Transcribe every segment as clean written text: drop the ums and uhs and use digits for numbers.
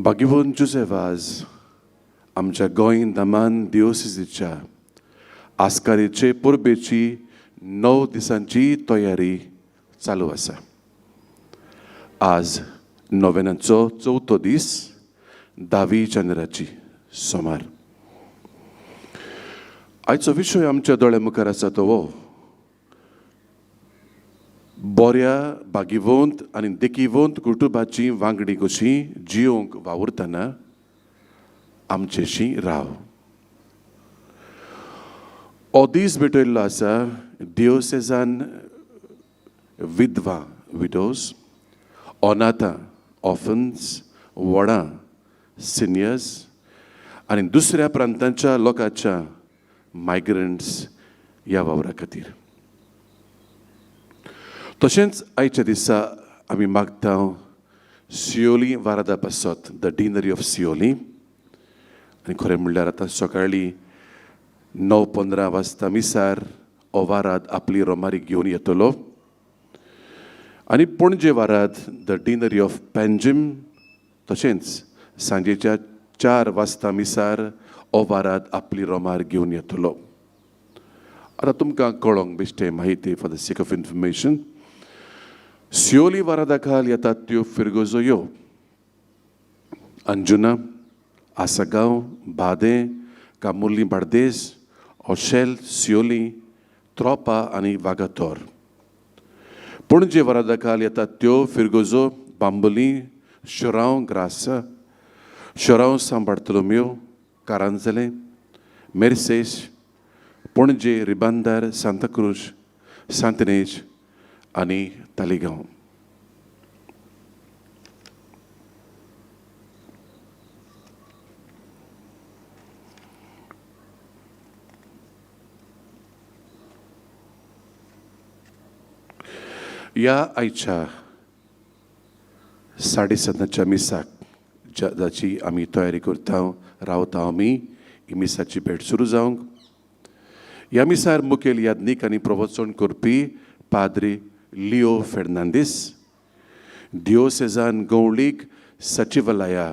भाग्यवन जुसेवाज आमच्या गोंय दमान दिओसिसीच्या आस्कारीचे परबेची 9 दिसांची तयारी चालू आसा. आज नोव्हेनाचो 4थो दीस 10 जानेराची सोमार. आयचो विशय आमच्या दोळ्या मुखार आसा तो हो बऱ्या भाग्यवंत आनी देखीवंत कुटुंबाची वांगडी कशी जियोंक वावुरतना आमचेशी राव. हो दीस भेटयल्लो आसा दिओसेजान विधवा विडोज, अनाथा ऑफन्स, व्हडां सिनियर्स आनी दुसऱ्या प्रांतांच्या लोकांच्या मायग्रंट्स ह्या वावरा खातीर. तशेंच आयच्या दिसा आमी मागता सियोली वारादा पासत द डिनरी ऑफ सियोली. आनी खरें म्हणल्यार आतां सकाळीं 9:15 वाजता मिसार हो वाराद आपली रोमारी घेवन येतलो. आनी पणजे वाराद द डिनरी ऑफ पेंजीम. तशेंच सांजेच्या 4 वाजता मिसार हो वाराद आपली रोमार घेवन येतलो. आतां तुमकां कळोंक बेश्टें म्हायती for the sake of information. सियोली वारादा खाल येतात त्यो फिरगोजो ह्यो अंजुना, आसागांव, बादे, कामुर्ली बार्देस, ओशेल, सियोली, त्रोपा आनी वागातोर. पणजे वारादा खाल येतात त्यो फिरगोजो, बांबोली, शोरांव, ग्रासा, शोरांव सान बार्तोलोम्यो, कारांजले, मेर्सेस, पणजे, रिबांदार, सांताक्रूज, सांतनेज आनी तालिगांव. ह्या आयच्या 7:30 मिसाक जाची आमी तयारी करता रावता आमी ही मिसाची भेट सुरू जावंक. ह्या मिसार मुखेल यादनीक आनी प्रवचन करपी पाद्री Leo Fernandes, दिओसेजान गवळीक सचिवालया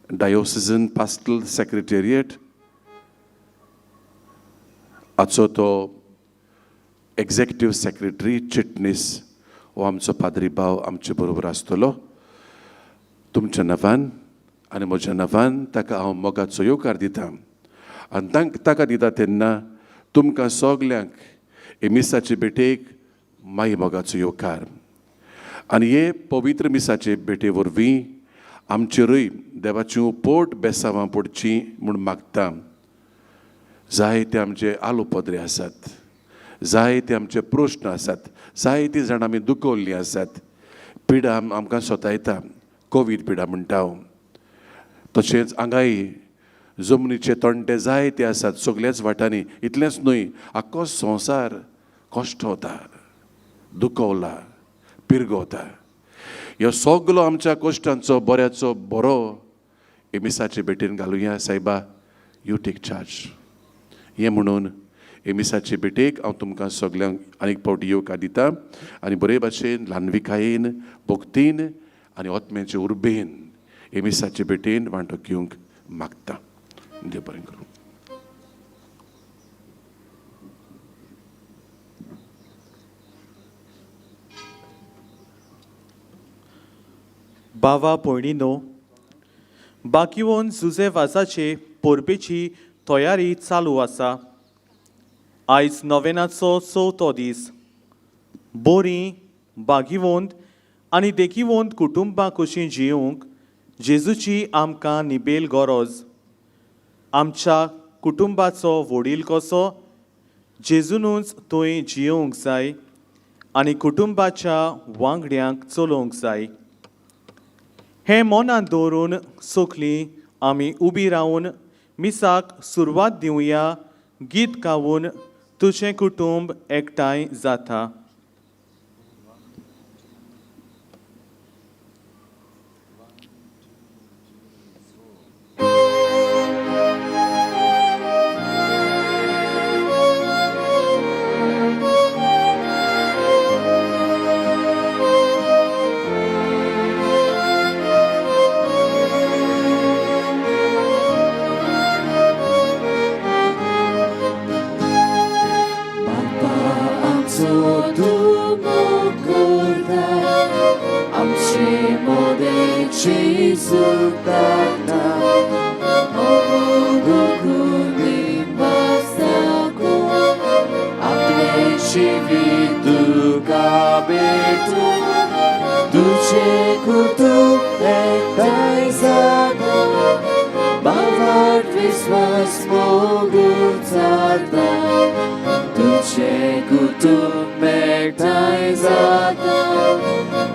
diocesan pastel secretariat हाचो तो एक्झेक्युटीव सेक्रेटरी चिटणीस हो आमचो पाद्री भाव आमचे बरोबर आसतलो. तुमच्या नांवान आनी म्हज्या नांवान ताका हांव मोगाचो येवकार दितां. आनी ताका दिता तेन्ना तुमकां सगल्यांक हे मिसाचे भेटेक माई मोगाचो येवकार. आनी हे पवित्र मिसाचे भेटे वरवीं आमचेरूय देवाची उपोट बेसांवां पडची म्हूण मागता. जायते आमचे आलो पदरे आसात, जायते आमचे प्रश्न आसात, जायतीं जाणां आमी दुखोवल्लीं आसात. पिडा आमकां सोतायता, कोवीड पिडा म्हणटा हांव. तशेंच हांगाय जमनीचे तणटे जायते आसात सगळ्याच वाटांनी. इतलेंच न्हय, आख्खो संवसार कश्टवता, दुखवला, पिरगवता. ह्यो सगलो आमच्या कश्टांचो बऱ्याचो बरो हे मिसाचे भेटेन घालुया. सायबा, यू टेक चार्ज. हें म्हणून हे मिसाचे भेटेक हांव तुमकां सगल्यांक आनीक फावटी येवकार दितां. आनी बरे भाशेन ल्हानविकायेन, भोक्तीन आनी ओत्म्याचे उर्बेन हे मिसाचे भेटेन वांटो घेवंक मागता. देव बरें करूं. बावा भयणीनो, भाग्यवन जुसेवासाचे परबेची तयारी चालू आसा. आयज नोव्हेनाचो 4थो दीस. बरीं, भाग्यवंत आनी देखीवंत कुटुंबां कशीं जियोंक जेजूची आमकां निबेल गरज. आमच्या कुटुंबाचो वडील कसो जेजूनूच थंय जियोंक जाय आनी कुटुंबाच्या वांगड्यांक चलोवंक जाय. हें मनांत दवरून सगळीं आमी उबी रावन मिसाक सुरवात दिवया. गीत गावून तुजें कुटुंब एकठांय जाता. सुखदाता तुझे कुटुंब एकटाय जाता भावार्थ विश्वास मोगून जाता तुझे कुटुंब एकटाय जाता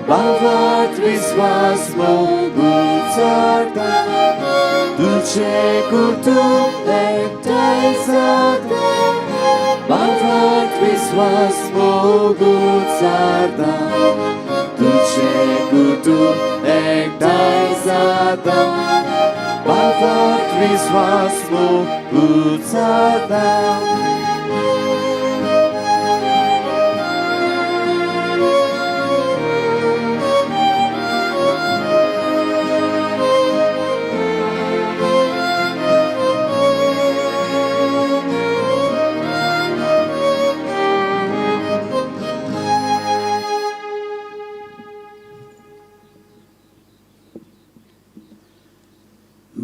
भावार्थ विश्वास मोगून जाता तुझे कुटुंब एकटाय जाता भावार्थ विश्वास मोगून जाता तुझे कुटुंब एकटाय जाता भावार्थ विश्वास मोगून जाता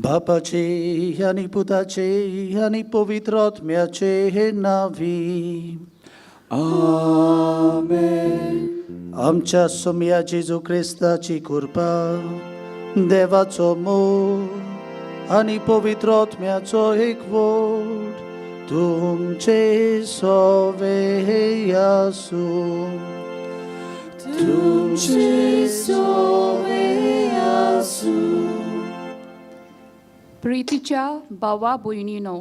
बापाचे आणि पुताचे आणि पवित्र आत्म्याचे हे नावी आमेन आमच्या सोम्या जेजू ख्रिस्ताची कृपा देवाचो मोग आणि पवित्र आत्म्याचो एकवट तुमचे सोवे आसूं तुमचे सोवे आसूं प्रितीच्या भावा भयणीनो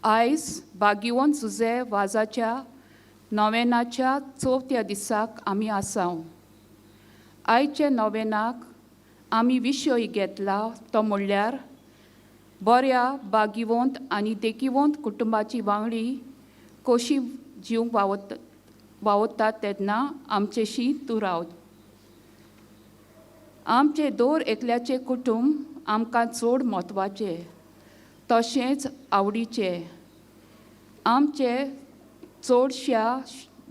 आयज भाग्यवंत जुजे वाजाच्या नोवेनाच्या 4थ्या दिसाक आमी आसाव आयचे नोवेनाक आमी विशय घेतला तो म्हणल्यार बऱ्या भाग्यवंत आनी देखीवंत कुटुंबाची वांगडी कशी जीव वावरतात तेन्ना आमचेशी तूं रावत आमचे दर एकल्याचे कुटुंब आमकां चड म्हत्वाचें तशेंच आवडीचें आमचे चडश्या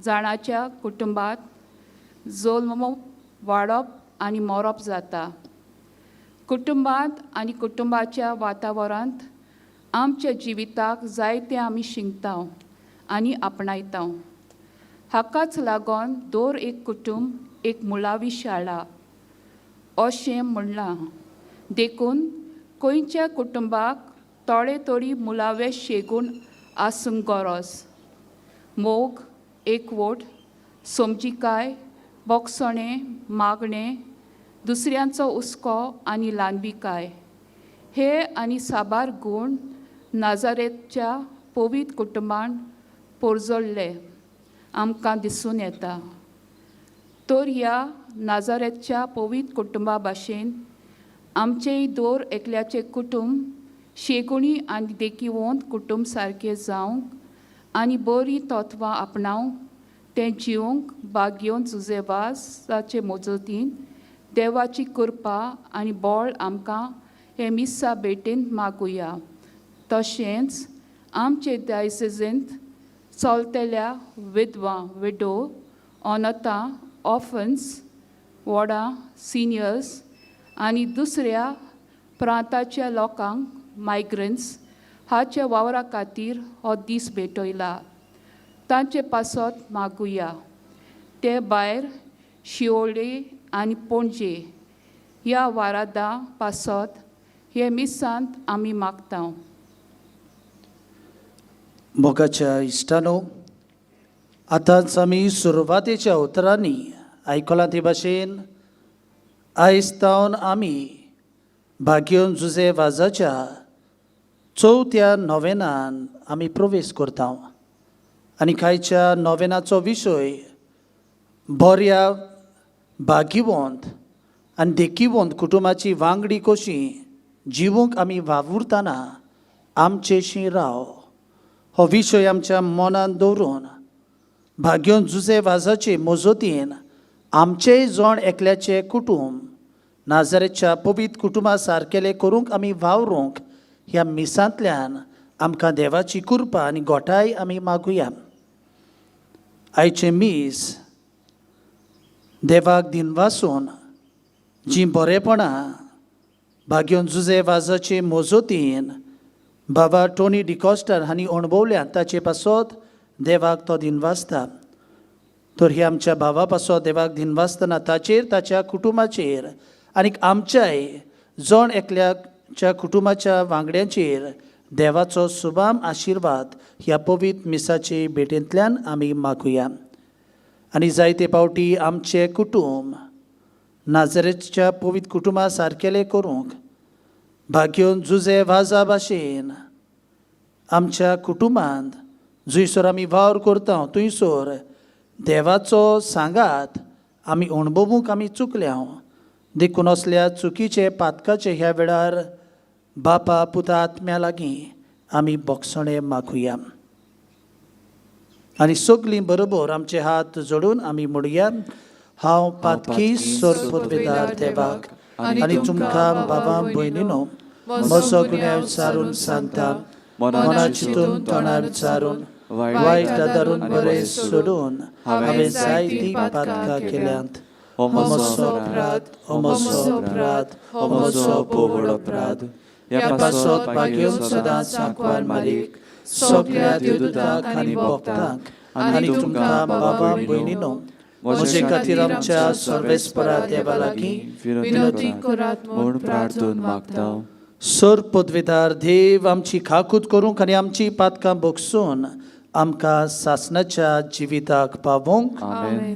जाणांच्या कुटुंबांत जल्म वाडप आनी मरप जाता कुटुंबांत आनी कुटुंबाच्या वातावरणांत आमच्या जिविताक जायतें आमी शिंगता आनी आपणायता हाकाच लागून दर एक कुटुंब एक मुळावी शाळा अशें म्हणलां देखून खंयच्या कुटुंबाक थोडे तरी मुळावे शेगूण आसूंक गरज मोग एकवट समजिकाय बोगसणें मागणें दुसऱ्यांचो हुस्को आनी ल्हानविकाय हे आनी साबार गूण नाजारेतच्या पवित्र कुटुंबान पोरजोळ्ळे आमकां दिसून येता तर ह्या नाजारेतच्या पवित्र कुटुंबा भाशेन आमचेय दर एकल्याचे कुटुंब शेगुणी आनी देखीवंत कुटुंब सारके जावंक आनी बरी तत्वां आपणावंक तें जिवंक भाग्यवंत जुजेवासाचे मोजतीन देवाची कृपा आनी बळ आमकां हे मिस्सा भेटेन मागुया तशेंच आमचे दायसेजेंत चलतेल्या विधवा विडो अनाथा ऑफन्स वडा सिनियर्स आनी दुसऱ्या प्रांताच्या लोकांक मायग्रंट्स हाच्या वावरा खातीर हो दीस भेटयला तांचे पासत मागुया ते भायर शिवोळे आनी पणजे ह्या वारादा पासत हे मिसांत आमी मागता मोगाच्या इश्टानो आतांच आमी सुरवातेच्या उतरांनी आयकलां ते भाशेन आयज तावन आमी भाग्यवंत जुजे वाजाच्या 4थ्या नोवेनान आमी प्रवेश करता आनी कांयच्या नोवेनाचो विशय बऱ्या भाग्यवंत आनी देखीवंत कुटुंबाची वांगडी कशी जिवूंक आमी वावुरतना आमचेशी राव हो विशय आमच्या मनान दवरून भाग्यवंत जुजे वाजाचे मोजतीन आमचेय जण एकल्याचे कुटुंब नाजारेतच्या पवित्र कुटुंबा सारकेले करूंक आमी वावरूंक ह्या मिसांतल्यान आमकां देवाची कृपा आनी गोठाय आमी मागुया आयचे मीस देवाक दिनवासून जीं बरेपणां भाग्योन जुजे वाजाचे मोजोतीन बाबा टोनी डिकॉस्टर हांणी अणभवल्यात ताचे पासत देवाक तो दिनवासता. तर ही आमच्या भावा पासत देवाक दिनवासतना ताचेर ताच्या कुटुंबाचेर आनीक आमच्याय जण एकल्याच्या कुटुंबाच्या वांगड्यांचेर देवाचो सुभाम आशिर्वाद ह्या पवित्र मिसाचे भेटेंतल्यान आमी मागुया. आनी जायते पावटी आमचे कुटुंब नाजरेच्या पवित्र कुटुंबा सारकेले करूंक भाग्योन जुजे वाजा भाशेन आमच्या कुटुंबांत जंयसर आमी वावर करता थंयसर देवाचो सांगात आमी अणभवूंक आमी चुकल्या. देखून असल्या चुकीचे पातकाचे ह्या वेळार बापा पुता आत्म्या लागीं आमी बोगसणे मागुया. आनी सगलीं बरोबर आमचे हात जोडून आमी म्हणुया. हांव पातकी सोरपदवेदार देवाक आनी तुमकां बाबा भयणीनो म्हजो गुन्यांव विचारून सांगता. मना चिंतून तोंडार विचारून वायट आदारून बरें सोडून हांवें जायतीं पातकां केल्यांत. हो म्हजो अपराध, हो म्हजो अपराध, हो म्हजो पोवड अपराध. ह्या पासत भाग्योन सदांच सांकवार मारीक सगळ्या देवदूतांक आनी भक्तांक आनी तुमकां बाबा भयणीनो म्हजे खातीर आमच्या सर्वेस्परा देवा लागीं विनोदी करात म्हूण प्रार्थून मागता. सर पदवेदार देव आमची खाकूत करूंक आनी आमची पातकां बोगसून आमकां सासणाच्या जिविताक पावोवंक. आमेन.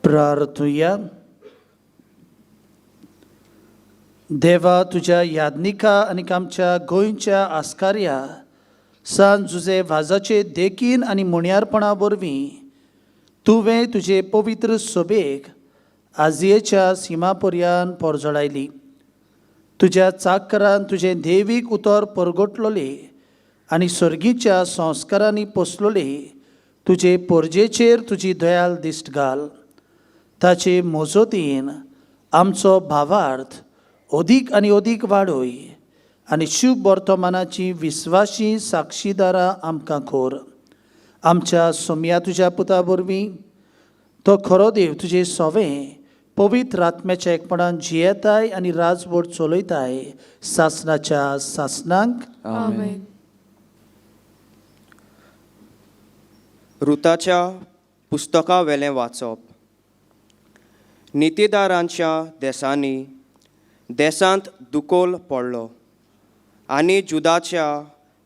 प्रार्थुया. देवा तुज्या यादनिका आनी आमच्या गोंयच्या आस्कार्या सान जुजे वाजाचे देखीन आनी मुण्यारपणा वरवीं तुवें तुजे पवित्र सोबेक आजयेच्या सिमापर्यान पोरजोडायली. तुज्या चाकरान तुजें देवीक उतर परगटलोले आनी सर्गीच्या संस्कारांनी पोसलोले तुजे पोरजेचेर तुजी दयाल दिश्ट घाल. ताचे मोजोतीन आमचो भावार्थ अदीक आनी अदीक वाडय आनी शुभ वर्तमानाची विस्वासी साक्षीदारां आमकां कोर. आमच्या सोम्या तुज्या पुता वरवीं तो खरो देव तुजे सोवें पवित्र आत्म्याच्या एकपणान जियेताय आनी राजवट चलयताय सासणाच्या सासणांक. आमेन. रुताच्या पुस्तका वेलें वाचप. नितीदारांच्या देसांनी देसांत दुकोल पडलो आनी जुदाच्या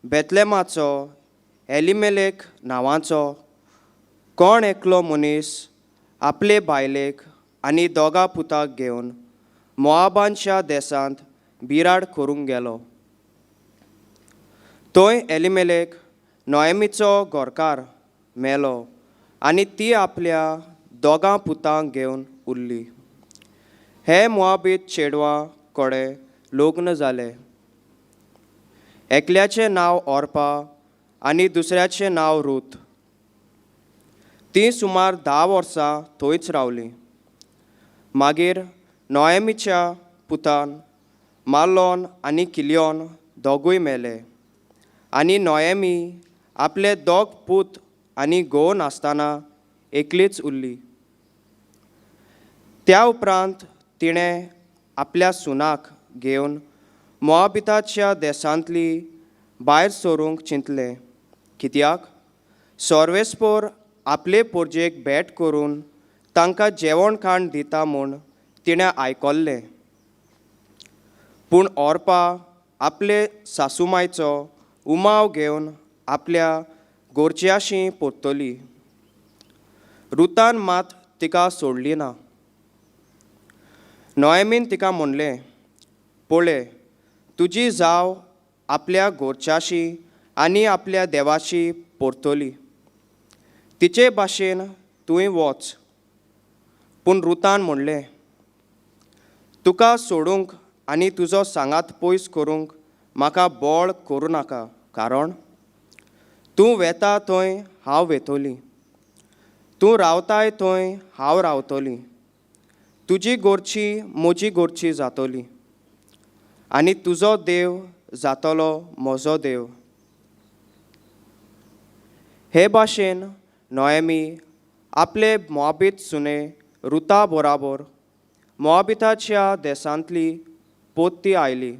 बेतलेमाचो एलिमेलेक नांवाचो कोण एकलो मनीस आपले बायलेक आनी दोगा पुताक घेवन मोआबांच्या देसांत बिराड करूंक गेलो. थंय एलिमेलेक नोएमीचो घोरकार मेलो आनी ती आपल्या दोगां पुतांक घेवन उरली. हे मोआबीत चेडवां कडेन लग्न जाले. एकल्याचें नांव ओर्पा आनी दुसऱ्याचें नांव रूथ. ती सुमार 10 वर्सां थंयच रावली. मागीर नोएमीच्या पुतान मालोन आनी किलियोन दोगूय मेले आनी नोएमी आपले दोग पूत आनी घोव नासतना एकलीच उरली. त्या उपरांत तिणें आपल्या सुनाक घेवन मोआबिताच्या देसांतली भायर सरूंक चिंतलें. कित्याक सर्वेस्पोर आपले पोरजेक भेट करून तांकां जेवण खाण दिता म्हूण तिणें आयकल्लें. पूण ओर्पा आपले सासूमायचो उमाव घेवन आपल्या गोरच्याशी पोत्तली. रुतान मात तिका सोडली ना. नोएमीन तिका म्हणलें, पळय, तुजी जाव आपल्या गोरच्याशी आनी आपल्या देवाची पोरतली. तिचे भाशेन तुवें वच. पूण रुतान म्हणलें, तुका सोडूंक आनी तुजो सांगात पयस करूंक म्हाका बोळ करूं नाका, कारण तूं वेता थंय हांव वेतोली, तूं रावताय थंय हांव रावतली. तुजी गोरची म्हजी गोरची जातली आनी तुजो देव जातलो म्हजो देव. हे भाशेन नोएमी आपले मोआबीत सुने रुता बरोबर मोआबिताच्या देसांतली पोत्ती आयली.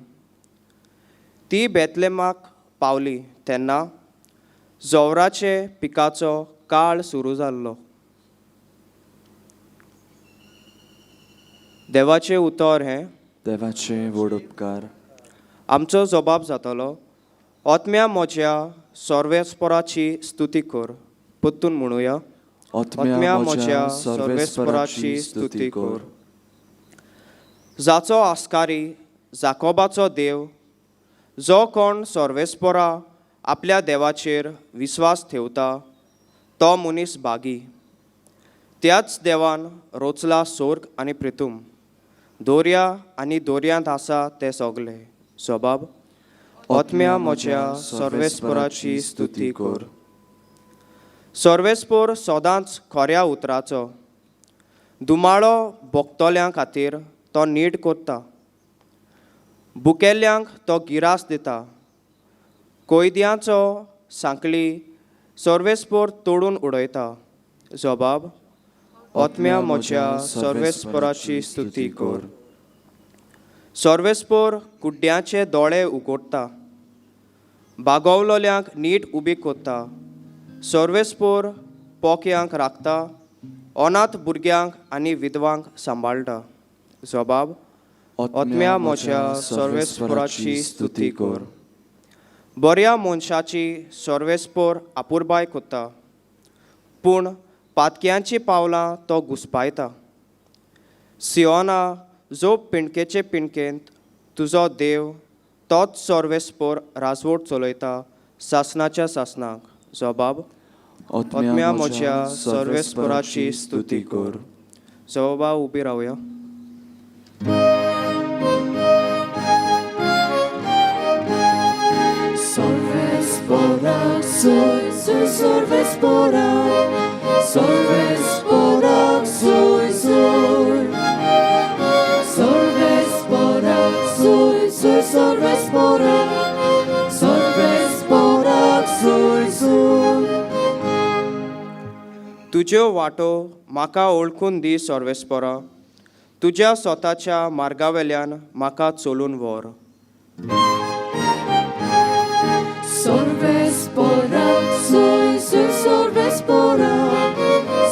ती बेतलेमाक पावली तेन्ना जोवराचे पिकाचो काळ सुरू जाल्लो. देवाचें उतर हें. देवाचे व्हड उपकार. आमचो जबाब जातलो, ओतम्या म्हज्या सर्वेस्पराची स्तुती कर. परतून म्हणुया, ओतम्या म्हज्या सर्वेस्पराची स्तुती कर. जाचो आस्कारी जाकोबाचो देव, जो कोण सर्वेस्परा आपल्या देवाचेर विस्वास ठेवता तो मनीस बागी. त्याच देवान रोचला स्वर्ग आनी पृथ्वी, दोर्या आनी दोर्यांत आसा ते सगळे. जबाब, ओतम्या म्हज्या सर्वेस्पराची स्तुती कर. सर्वेस्पर सदांच खऱ्या उतराचो. दुमाळो भोगतोल्यां खातीर तो नीट करता. भुकेल्ल्यांक तो गिरास दिता. कोयद्यांचो सांकळी सर्वेस्पर तोडून उडयता. जबाब, ओतम्या म्हज्या सर्वेस्पराची स्तुती कर. सर्वेस्पर कुड्ड्यांचे दोळे उगडटा. बागोवलोल्यांक नीट उबी करता. सर्वेस्पर पोक्यांक राखता. अनाथ भुरग्यांक आनी विधवांक सांबाळटा. जबाब, ओतम्या म्हज्या सर्वेस्पराची स्तुती कर. बऱ्या मनशाची सर्वेस्पर आपुरबाय करता, पूण पातक्यांची पावलां तो घुस्पायता. सियोना, जो पिणकेचे पिणकेंत तुजो देव, तोच सर्वेस्पर राजवट चलयता सासणाच्या सासणाक. जबाब, ओतम्या म्हज्या सर्वेस्पराची स्तुती कर. जबाबा उबी रावया. Sorvesporak soy, soy sorvesporak, sorvesporak soy, soy. Sorvesporak soy, soy sorvesporak, sorvesporak soy, soy. तुज्यो वाटो म्हाका ओळखून दी सर्वेस्परा. तुज्या स्वताच्या मार्गावेल्यान म्हाका चलून व्हर. Sorvesporak soy, soy sorvesporak,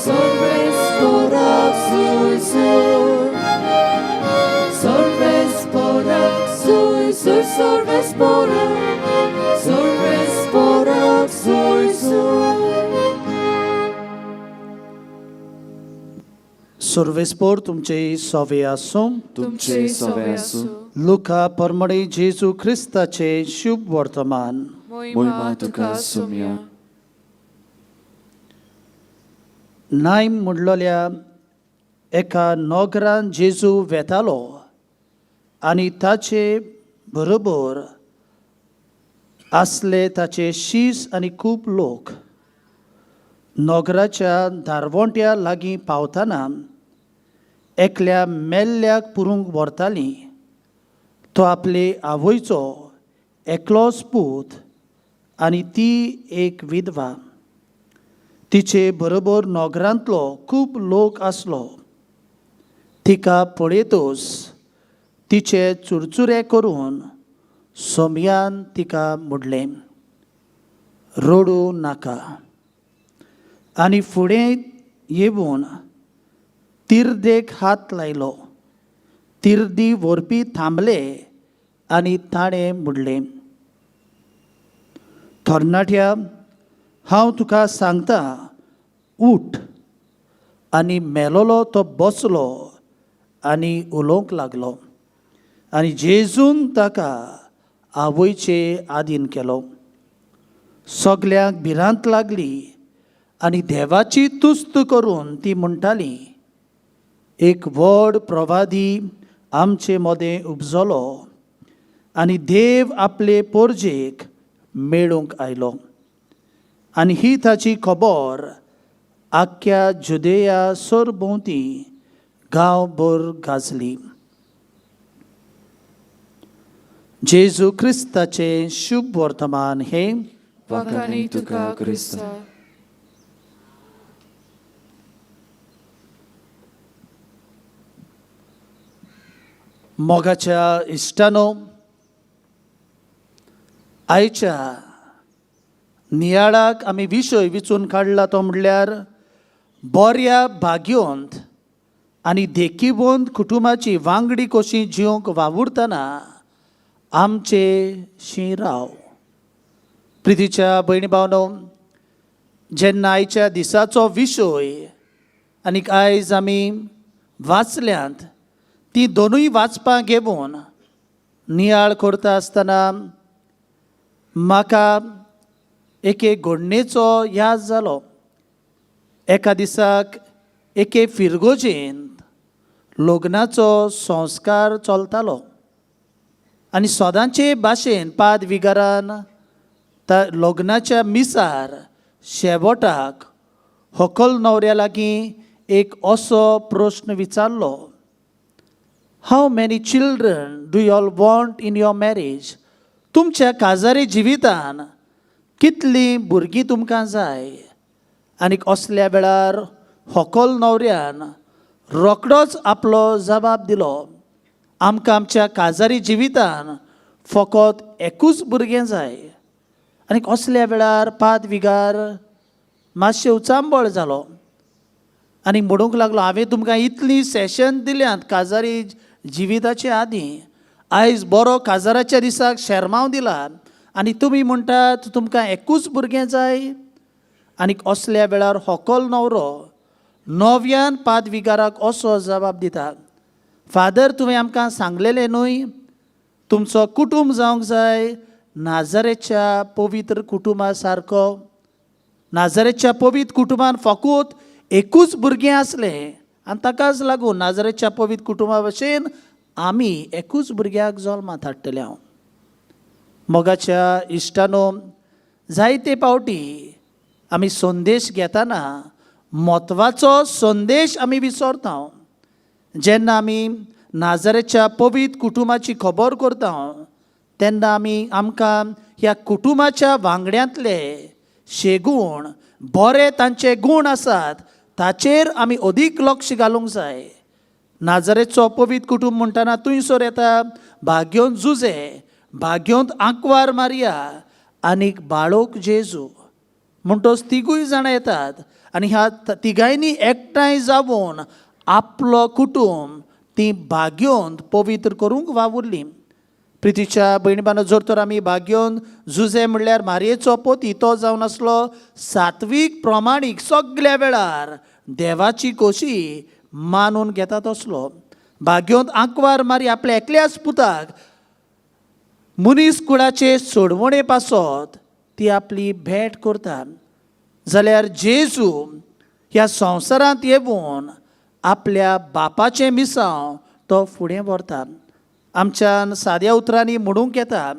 sorvesporak soy, soy. Sorvesporak soy, soy sorvesporak, sorvesporak soy, soy. सर्वेस्पोर तुमचे सवे आसूं. तुमचे सवे आसूं. लुका परमडे जेजू ख्रिस्ताचे शुभ वर्तमान. मोहिमा तुका सुम्या. नायम म्हणलोल्या एका नोगरान जेजू वेतालो आनी ताचे बरोबर आसले ताचे शीस आनी खूब लोक. नोगराच्या दारवंट्या लागीं पावतना एकल्या मेल्ल्याक पुरूंक व्हरतालीं. तो आपले आवयचो एकलोच पूत आनी ती एक विधवा. तिचे बरोबर नोगरांतलो खूब लोक आसलो. तिका पळयतच तिचे चुरचुरे करून सोमयान तिका म्हणलें, रडू नाका. आनी फुडें येवन तिर्देक हात लायलो. तिर्दी व्हरपी थांबले आनी ताणें म्हणलें, तरणाट्या, हांव तुका सांगता, उठ. आनी मेलोलो तो बसलो आनी उलोवंक लागलो. आनी जेजून ताका आवयचे आदीन केलो. सगल्यांक भिरांत लागली आनी देवाची तुस्त करून ती म्हणटाली, एक व्हड प्रवादी आमचे मदें उपजलो आनी देव आपले पोरजेक मेळूंक आयलो. आनी ही ताची खबर आख्ख्या जुदेया सरभोंवती गांवभर गाजली. जेजू क्रिस्ताचें शुभ वर्तमान हे वखाणी तुका क्रिस्ता. मोगाच्या इश्टानो, आयच्या नियाळाक आमी विशय विचून काडला तो म्हणल्यार बऱ्या भाग्योंत आनी देखीबोंत कुटुंबाची वांगडी कशी जिवंक वावुरतना आमचे शिराव. प्रितीच्या भयणी भावनो, जेन्ना आयच्या दिसाचो विशय आनीक आयज आमी वाचल्यांत ती दोनूय वाचपां घेवन नियाळ करता आसतना म्हाका एके घडणेचो याद जालो. एका दिसाक एके फिरगोजेंत लग्नाचो संस्कार चलतालो आनी सदांचे भाशेन पाद विगारान लग्नाच्या मिसार शेवटाक व्हंकल न्हवऱ्या लागीं एक असो प्रश्न विचारलो, how many children do you all want in your marriage? तुमच्या काजारी जिवितान कितलीं भुरगीं तुमकां जाय? आनीक असल्या वेळार व्हंकल न्हवऱ्यान रोखडोच आपलो जबाब दिलो, आमकां आमच्या काजारी जिवितान फकत एकूच भुरगें जाय. आनीक असल्या वेळार पाद विगार मातशें उचांबळ जालो आनी म्हणूंक लागलो, हांवें तुमकां इतलीं सेशन दिल्यांत काजारी जिविताचे आदीं, आयज बरो काजाराच्या दिसाक शेरमांव दिला आनी तुमी म्हणटात तुमकां एकूच भुरगें जाय. आनीक असल्या वेळार व्हंकल न्हवरो नव्यान पाद विगाराक असो जबाब दिता, फादर तुवें आमकां सांगलेलें न्हय, तुमचो कुटूंब जावंक जाय नाजारेच्या पवित्र कुटुंबा सारको. नाजारेच्या पवित्र कुटुंबान फकत एकूच भुरगें आसलें आनी ताकाच लागून नाजारेच्या पवित्र कुटुंबा भशेन आमी एकूच भुरग्याक जल्माक हाडटले. हांव मोगाच्या इश्टानो, जायते पावटी आमी संदेश घेतना म्हत्वाचो संदेश आमी विसरता. जेन्ना आमी नाजारेच्या पवित्र कुटुंबाची खबर करता तेन्ना आमकां ह्या कुटुंबाच्या वांगड्यांतले शेगूण बरे तांचे गूण आसात ताचेर आमी अदीक लक्ष घालूंक जाय. नाजारेचो पवित्र कुटूंब म्हणटना थंयसर येता भाग्योंत जुजे, भाग्योंत आंकवार मारिया आनीक बाळोक जेजू म्हणटोच तिगूय जाणां येतात आनी ह्या तिगांयनी एकठांय जावन आपलो कुटूंब ती भाग्योंत पवित्र करूंक वावुरली. प्रितीच्या भयणी बांदो, जर तर आमी भाग्योंत जुजे म्हणल्यार मारयेचो पोती तो जावन आसलो सात्वीक प्रमाणीक सगळ्या वेळार देवाची खोशी मानून घेतात असलो. भाग्योंत आंकवार मारी आपल्या एकल्याच पुताक मनीस कुळाचे सोडवणे पासत ती आपली भेट करता, जाल्यार जेजू ह्या संवसारांत येवन आपल्या बापाचें मिसांव तो फुडें व्हरता. आमच्यान साद्या उतरांनी म्हणूंक येता,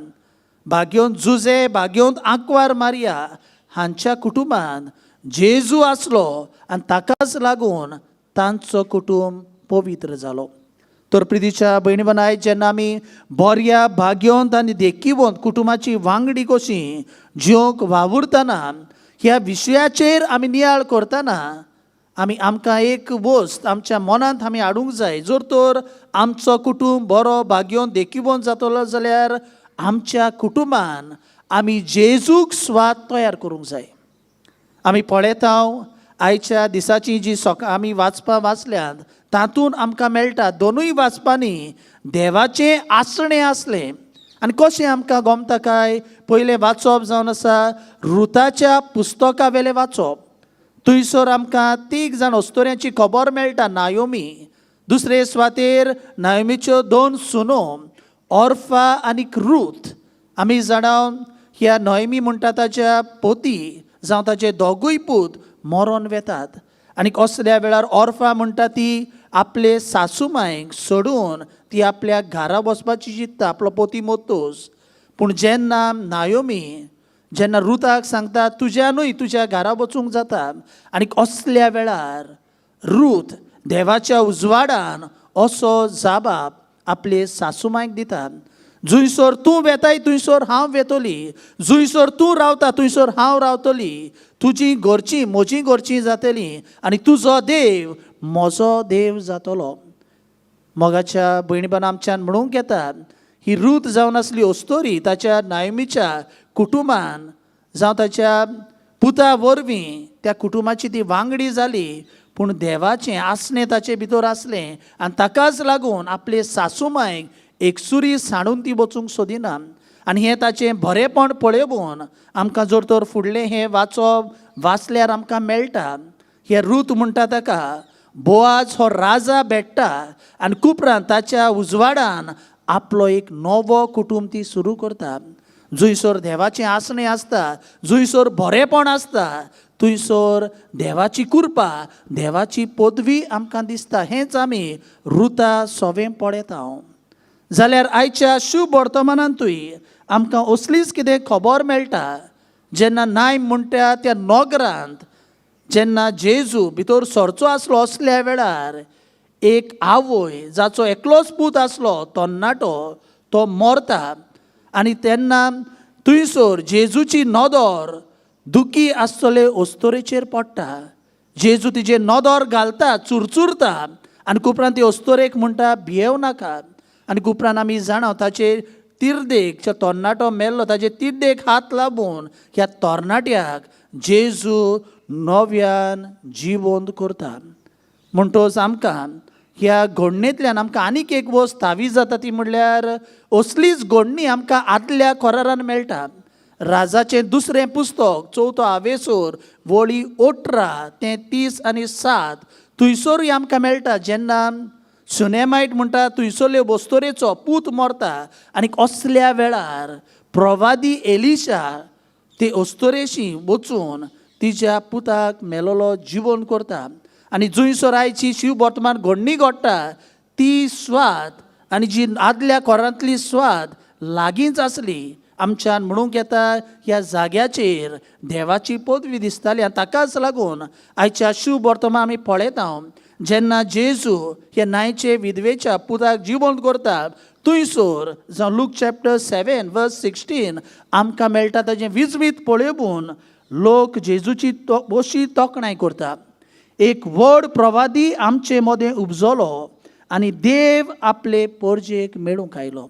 भाग्योंत जुजे, भाग्योंत आंकवार मारिया हांच्या कुटुंबान जेजू आसलो आनी ताकाच लागून तांचो कुटूंब पवित्र जालो. तर प्रितीच्या भयणी बांदो, आयज जेन्ना आमी बऱ्या भाग्योंत आनी देखीवंत कुटुंबाची वांगडी कशी जिवंक वावुरतना ह्या विशयाचेर आमी नियाळ करतना आमकां एक वस्त आमच्या मनांत आमी हाडूंक जाय. जर तर आमचो कुटूंब बरो भाग्योंत देखीवंत जातलो जाल्यार आमच्या कुटुंबान आमी जेजूक स्वाद तयार करूंक जाय. आमी पळयता आयच्या दिसाची जी आमी वाचपां वाचल्यांत तातूंत आमकां मेळटा दोनूय वाचपांनी देवाचें आसणें आसलें आनी कशें आमकां गमता काय पयलें वाचप जावन आसा रुताच्या पुस्तका वेलें वाचप. थंयसर आमकां 3 जाण अस्तोऱ्यांची खबर मेळटा. नायोमी, दुसरे सुवातेर नायोमीच्यो 2 सुनो ऑर्फा आनी रूथ. आमी जाणा ह्या नॉयमी म्हणटा ताच्या पोती जावं ताचे दोगूय पूत मरोन वेतात. आनी असल्या वेळार ऑर्फा म्हणटा ती आपले सासूमायक सोडून ती आपल्या घरा वचपाची चिंतता, आपलो पोती मोतोस. पूण जेन्ना नायोमी जेन्ना रुताक सांगता तुज्यानूय तुज्या घरा वचूंक जाता, आनी असल्या वेळार रूथ देवाच्या उजवाडान असो जाबाब आपले सासूमायक दिता. जुंयसर तूं वेताय थंयसर हांव वेतोली, जुंयसर तूं रावता थंयसर हांव रावतली. तुजी घरचीं म्हजी घरचीं जातलीं आनी तुजो देव म्हजो देव जातलो. मोगाच्या भयणीबान आमच्यान म्हणूंक येता ही रूथ जावन आसली अस्तोरी ताच्या नायमीच्या कुटुंबान जावं ताच्या पुता वरवीं त्या कुटुंबाची ती वांगडी जाली. पूण देवाचें आसणें ताचे भितर आसलें आनी ताकाच लागून आपले सासूमायक एकसुरी सांडून ती वचूंक सोदिना. आनी हें ताचें बरेंपण पळयोवन आमकां जर तर फुडलें हें वाचल्यार आमकां मेळटा. हे रूथ म्हणटा ताका बोआज हो राजा भेट्टा आनी उपरांत ताच्या उजवाडान आपलो एक नवो कुटूंब ती सुरू करता. जुंयसर देवाचें आसणें आसता, जुंयसर बरेंपण आसता, थंयसर देवाची कृपा, देवाची पदवी आमकां दिसता. हेंच आमी रुता सोवें पळयता. जाल्यार आयच्या शुभ वर्तमानांतूय आमकां असलीच कितें खबर मेळटा. जेन्ना नायम म्हणटा त्या नोगरांत जेन्ना जेजू भितर सरचो आसलो असल्या वेळार एक आवय जाचो एकलोच पूत आसलो तरणाटो तो मरता. आनी तेन्ना थंयसर जेजूची नदर दुखी आसतले अस्तोरेचेर पडटा. जेजू तिजे नदर घालता, चुरचुरता आनी उपरांत ती अस्तोरेक म्हणटा भियेव नाका. आनी उपरांत आमी जाणा ताचे तिर्देक तरणाटो मेल्लो ताचे तिर्देक हात लावून ह्या तरणाट्याक जेजू नव्यान जिवंत करता. म्हणटोच आमकां ह्या घडणेंतल्यान आमकां आनीक एक वस्त थावी जाता ती म्हणल्यार असलीच घडणी आमकां आदल्या करारान मेळटा. राजाचें दुसरें पुस्तक 4थो आवेसूर वळी 18 ते 30 आनी 7 थंयसरूय आमकां मेळटा. जेन्ना सुनेमायट म्हणटा थंयसरले अस्तोरेचो पूत मरता आनी असल्या वेळार प्रवादी एलिशा ते अस्तोरेशी वचून तिच्या पुताक मेलोलो जिवंत करता. आनी जुंयसर आयची शिव वर्तमान घडणी घडटा ती स्वाद आनी जी आदल्या कोरांतली स्वाद लागींच आसली. आमच्यान म्हणूंक येता ह्या जाग्याचेर देवाची पदवी दिसताली. आनी ताकाच लागून आयच्या शुभ वर्तमान आमी पळयता जेन्ना जेजू हे न्हायचे विधवेच्या पुताक जिवंत करता थंयसर जावं लूक चॅप्टर 7 वर्स 16 आमकां मेळटा ताजें विजवीत पळयोवन लोक जेजूची अशी तोखणाय करता. एक व्हड प्रवादी आमचे मदें उपजलो आनी देव आपले परजेक मेळूंक आयलो.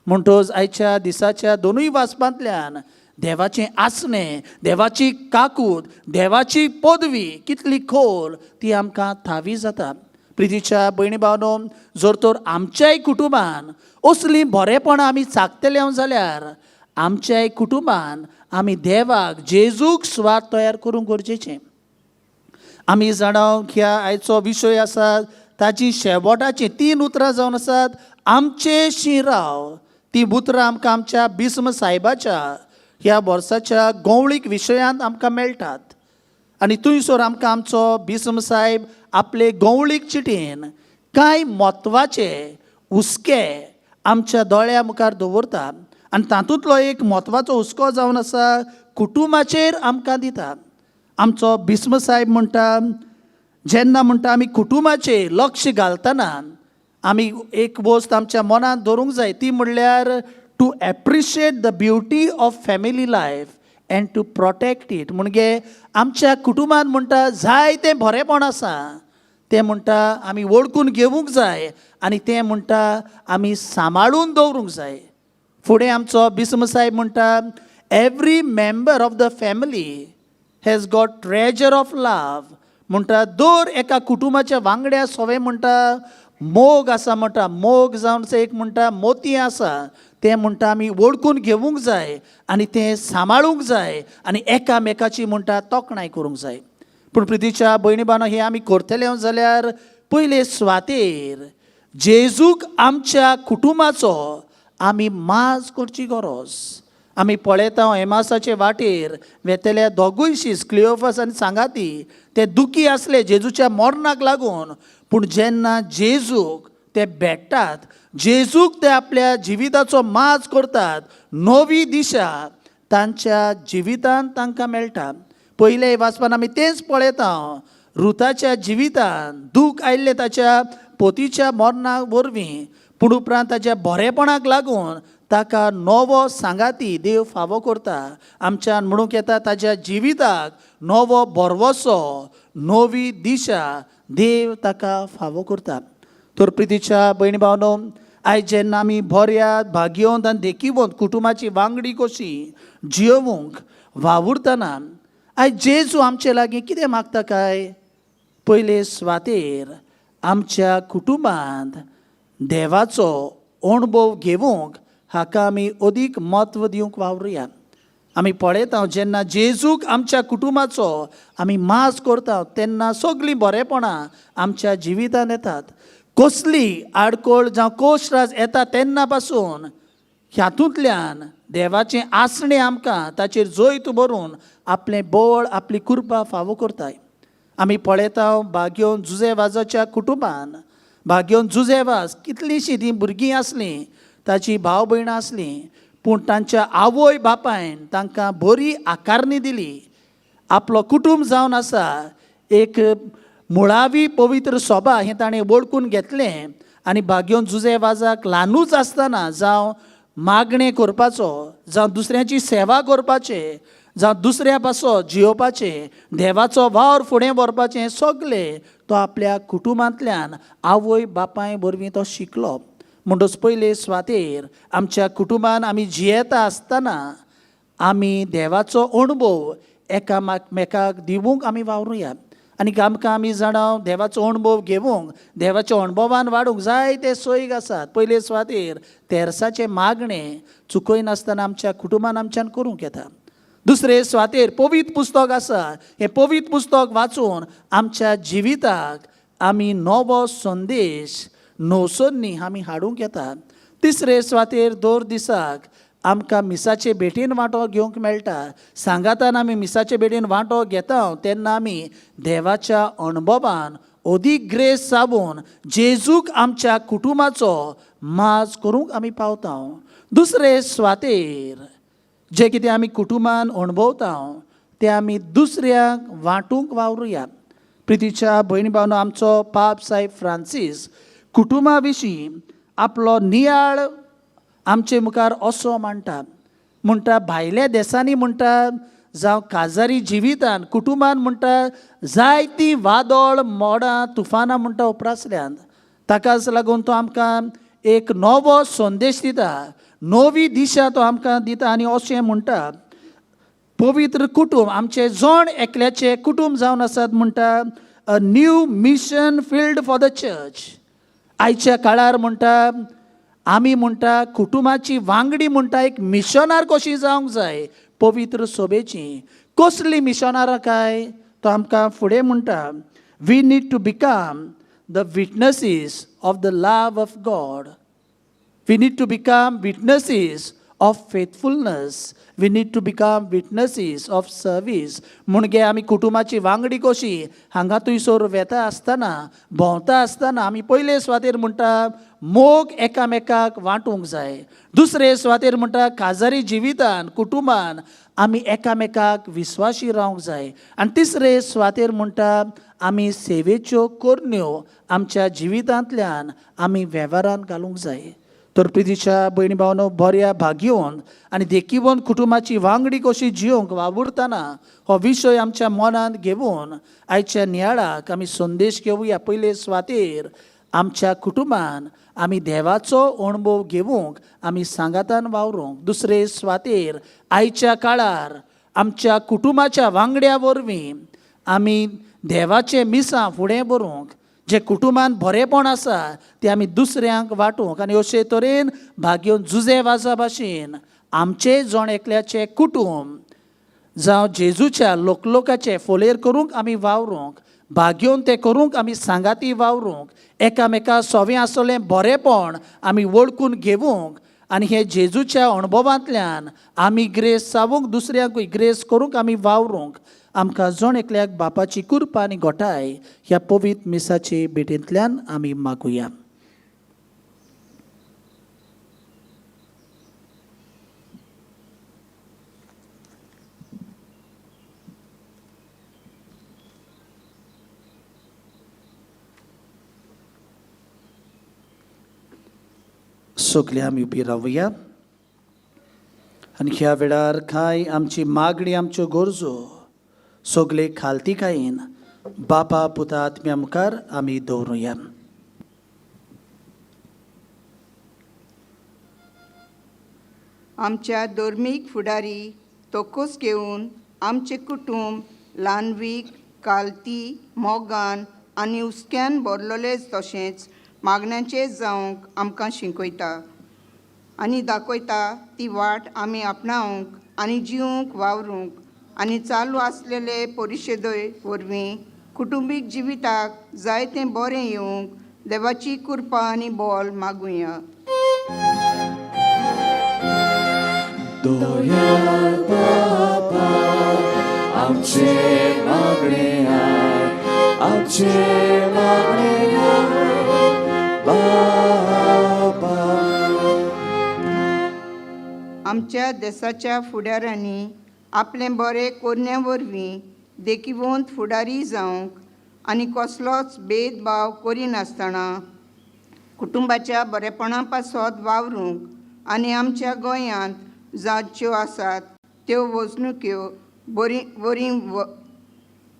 म्हणटोच आयच्या दिसाच्या दोनूय वाचपांतल्यान देवाचें आसणें, देवाची काकूट, देवाची पदवी कितली खोल ती आमकां थावी जाता. प्रितीच्या भयणी भावनो, जर तर आमच्याय कुटुंबान असली बरेपणां आमी चाखतले जाल्यार आमच्याय कुटुंबान आमी देवाक जेजूक स्वाद तयार करूंक गरजेचें. आमी जाणा ह्या आयचो विशय आसा ताची शेवटाची 3 उतरां जावन आसात. आमचे शिराव ती उतरां आमकां आमच्या बिस्म सायबाच्या ह्या वर्साच्या गवळीक विशयांत आमकां मेळटात. आनी थंयसर आमकां आमचो बिस्म सायब आपले गवळीक चिटीन कांय म्हत्वाचे हुस्के आमच्या दोळ्या मुखार दवरता. आनी तातूंतलो एक म्हत्वाचो हुस्को जावन आसा कुटुंबाचेर आमकां दिता. आमचो बिस्म सायब म्हणटा जेन्ना म्हणटा आमी कुटुंबाचेर लक्ष घालतना आमी एक वस्त आमच्या मनांत दवरूंक जाय ती म्हणल्यार to appreciate the beauty of family life and to protect it. म्हणजे आमच्या कुटुंबान म्हणटा जायतें बरेंपण आसा तें म्हणटा आमी वळखून घेवूंक जाय आनी तें म्हणटा आमी सांबाळून दवरूंक जाय. फुडें आमचो बिस्म सायब म्हणटा every member of the family has got treasure of love. म्हणटा दर एका कुटुंबाच्या वांगड्या सोवे म्हणटा मोग आसा. म्हणटा मोग जावन एक म्हणटा मोती आसा तें म्हणटा आमी वळखून घेवूंक जाय आनी तें सांबाळूंक जाय आनी एकामेकाची म्हणटा तोखणाय करूंक जाय. पूण प्रितीच्या भयणी बानो हें आमी करतले जाल्यार पयले सुवातेर जेजूक आमच्या कुटुंबाचो आमी माज करची गरज. आमी पळयता एमासाचे वाटेर वेतल्या दोगूय शिश्य क्लिओफस आनी सांगाती ते दुखी आसले जेजूच्या मरणाक लागून. पूण जेन्ना जेजूक ते भेटतात, जेजूक ते आपल्या जिविताचो माज करतात, नवी दिशा तांच्या जिवितांत तांकां मेळटा. पयले वाचपान आमी तेंच पळयता. रुताच्या जिवितांत दूख आयिल्लें ताच्या पोतीच्या मरणाक वरवीं, पूण उपरांत ताच्या बरेपणाक लागून ताका नवो सांगाती देव फावो करता. आमच्यान म्हणूंक येता ताच्या जिविताक नवो बरवसो, नवी दिशा देव ताका फावो करता. तर प्रितीच्या भयणी भावनो, आयज जेन्ना आमी बऱ्यात भाग्यवंत आनी देखीवंत कुटुंबाची वांगडी कशी जियोवंक वावुरतना आयज जेजू आमचे लागीं कितें मागता काय? पयले सुवातेर आमच्या कुटुंबांत देवाचो अणभव घेवंक हाका आमी अदीक म्हत्व दिवंक वावरुया. आमी पळयता जेन्ना जेजूक आमच्या कुटुंबाचो आमी माज करता तेन्ना सगळीं बरेपणां आमच्या जिवितांत येतात. कसली आडकोळ जावं कोश्रास येता तेन्ना पासून ह्यातूंतल्यान देवाचें आसणें आमकां ताचेर जैत भरून आपलें बळ, आपली कृपा फावो करताय. आमी पळयता भाग्योन जुझेवाजाच्या कुटुंबान भाग्योन जुझेवाज कितलींशीं तीं भुरगीं आसलीं, ताची भाव भयणां आसलीं, पूण तांच्या आवय बापायन तांकां बरी आकारणी दिली. आपलो कुटुंब जावन आसा एक मुळावी पवित्र सभा हें ताणें वळखून घेतलें आनी भाग्योन जुझेवाजाक ल्हानूच आसतना जावं मागणें करपाचो, जावं दुसऱ्याची सेवा करपाचें, जावं दुसऱ्या पासो जियोवपाचें, देवाचो वावर फुडें व्हरपाचें सगळें तो आपल्या कुटुंबांतल्यान आवय बापाय वरवीं तो शिकलो. म्हणटच पयले सुवातेर आमच्या कुटुंबान आमी जियेता आसतना आमी देवाचो अणभव एकामेकाक दिवंक आमी वावरुया. आनी आमकां आमी जाणां देवाचो अणभव घेवंक, देवाच्या अणभवान वाडूंक जायते सोयीक आसात. पयले सुवातेर तेरसाचें मागणें चुकयनासतना आमच्या कुटुंबान आमच्यान करूंक येता. दुसरे सुवातेर पवित्र पुस्तक आसा, हें पवित्र पुस्तक वाचून आमच्या जिविताक आमी नवो संदेश नवसोन्नी आमी हाडूंक येता. तिसरे सुवातेर दर दिसाक आमकां मिसाचे भेटेन वांटो घेवंक मेळटा. सांगातान आमी मिसाचे भेटेन वांटो घेता तेन्ना आमी देवाच्या अणभवान अदीक ग्रेस जावून जेजूक आमच्या कुटुंबाचो माज करूंक आमी पावता. दुसरे सुवातेर जे कितें आमी कुटुंबान अणभवता तें आमी दुसऱ्याक वांटूंक वावरुया. प्रितीच्या भयणी भावनो, आमचो पाप साहेब फ्रांसीस कुटुंबा विशीं आपलो नियाळ आमचे मुखार असो मांडटा. म्हणटा भायल्या देशांनी म्हणटा जावं काजारी जिवितान कुटुंबान म्हणटा जायतीं वादळ, मोडां, तुफानां म्हणटा उपरासल्यांत. ताकाच लागून तो आमकां एक नवो संदेश दिता, नवी दिशा तो आमकां दिता. आनी अशें म्हणटा पवित्र कुटुंब आमचे जण एकल्याचे कुटुंब जावन आसात. म्हणटा a new mission field for the church. आयच्या काळार म्हणटा आमी म्हणटा कुटुंबाची वांगडी म्हणटा एक मिशनार कशी जावंक जाय पवित्र सभेची. कसली मिशनारां काय तो आमकां फुडें म्हणटा we need to become the witnesses of the love of God. We need to become witnesses of faithfulness. We need to become witnesses of service. म्हणजे आमी कुटुंबाची वांगडी कशी हांगा थंयसर वेता आसतना, भोंवता आसतना आमी पयले सुवातेर म्हणटा मोग एकामेकाक वांटूंक जाय. दुसरे सुवातेर म्हणटा काजारी जिवितान कुटुंबान आमी एकामेकाक विस्वासी रावंक जाय. आनी तिसरे सुवातेर म्हणटा आमी सेवेच्यो करण्यो आमच्या जिवितांतल्यान आमी वेव्हारांत घालूंक जाय. तर प्रितीच्या भयणी भावनो, बऱ्या भाग्यवंत आनी देखीवंत कुटुंबाची वांगडी कशी जियोवंक वावुरतना हो विशय आमच्या मनांत घेवन आयच्या नियाळाक आमी संदेश घेवया. पयले सुवातेर आमच्या कुटुंबान आमी देवाचो अणभव घेवंक आमी सांगातान वावरूंक. दुसरे सुवातेर आयच्या काळार आमच्या कुटुंबाच्या वांगड्या वरवीं आमी देवाचे मिसां फुडें व्हरूंक. जे कुटुंबान बरेपण आसा ते आमी दुसऱ्यांक वांटूंक आनी अशे तरेन भाग्योन जुजे वाजा भाशेन आमचे जण एकल्याचे कुटुंब जावं जेजूच्या लोकलोकाचे फोलेर करूंक आमी वावरूंक भाग्योन ते करूंक आमी सांगाती वावरूंक एकामेका सोवें आसलें बरेपण आमी वळखून घेवूंक आनी हे जेजूच्या अणभवांतल्यान आमी ग्रेस जावूंक दुसऱ्यांकूय ग्रेस करूंक आमी वावरूंक आमकां जण एकल्याक बापाची कृपा आनी घोटाय ह्या पवित्र मिसाचे भेटेंतल्यान आमी मागुया. सगळे आमी उबी रावया आनी ह्या वेळार कांय आमची मागणी आमच्यो गरजो सगळे खालतीकायेन बापा पुता आत्म्या मुखार आमी दवरुया. आमच्या धर्मीक फुडारी तोकूस घेवन आमचे कुटुंब ल्हानवीक कालती मोगान आनी उस्क्यान भरलोलेच तशेंच मागण्यांचे जावंक आमकां शिकयता आनी दाखयता ती वाट आमी आपणावंक आनी जिवंक वावरूंक आनी चालू आसलेले परिशदय वरवीं कुटुंबीक जिविताक जायतें बरें येवंक देवाची कृपा आनी बोल मागुया. दोयाल बाबा आमचे मागणे आय आमचे मागणे आय बाबा. आमच्या देशाच्या फुडाऱ्यांनी आपलें बरें कोरण्या वरवीं देखीवंत फुडारी जावंक आनी कसलोच भेदभाव करिनासतना कुटुंबाच्या बरेपणा पासत वावरूंक आनी आमच्या गोंयांत जांच्यो आसात त्यो वचणुक्यो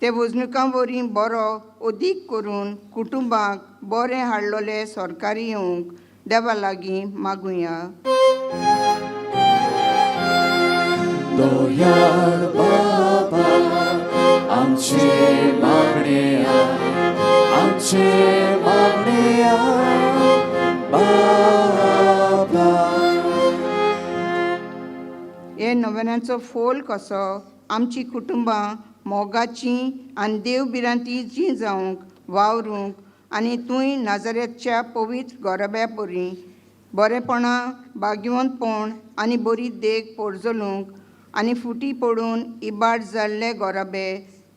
ते वचणुकां वरीं बरो अदीक करून कुटुंबाक बरें हाडलोले सरकारी येवंक देवा लागीं मागुया. दोयाल बाबा आमचे मागणे आय आमचे मागणे आय बाबा. हे नव्यानाचो फोल कसो आमची कुटुंबां मोगाचीं आनी देवबिरांतीचीं जावंक वावरूंक आनी तुंय नाजरेच्या पवित्र गोरब्या बरीं बरेपणा भाग्यवंतपण आनी बरी देख पोरजलूंक आनी फुटी पडून इबाड जाल्ले गोरबे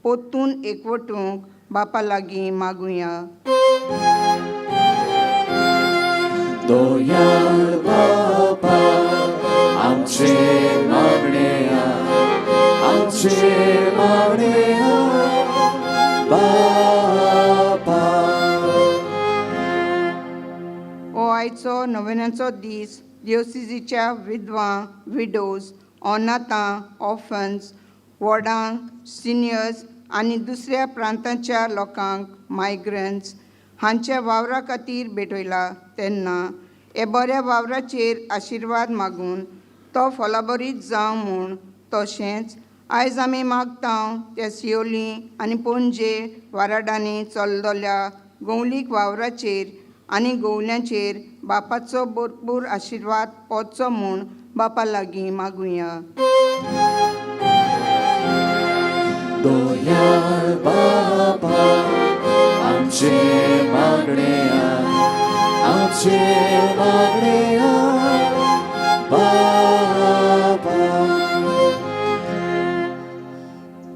पोत्तून एकवटूंक बापा लागीं मागुया. दोयाल बाबा आमचे मागणे आय आमचे मागणे आय बाबा. हो आयचो नव्यानाचो दीस दियोसिसीच्या विधवां विडोज अनाथां ऑफन्स वॉर्डांक सिनियर्स आनी दुसऱ्या प्रांतांच्या लोकांक मायग्रंट्स हांच्या वावरा खातीर भेटयला तेन्ना हे बऱ्या वावराचेर आशिर्वाद मागून तो फलाबरीत जावं म्हूण तशेंच आयज आमी मागता त्या सियोली आनी पणजे वाराडांनी चलतल्या गवलीक वावराचेर आनी गवल्यांचेर बापाचो भरपूर आशिर्वाद पोचचो म्हूण बापा लागीं मागुया. दोयाल बाबा आमचे मागणे आय आमचे मागणे आय बाबा.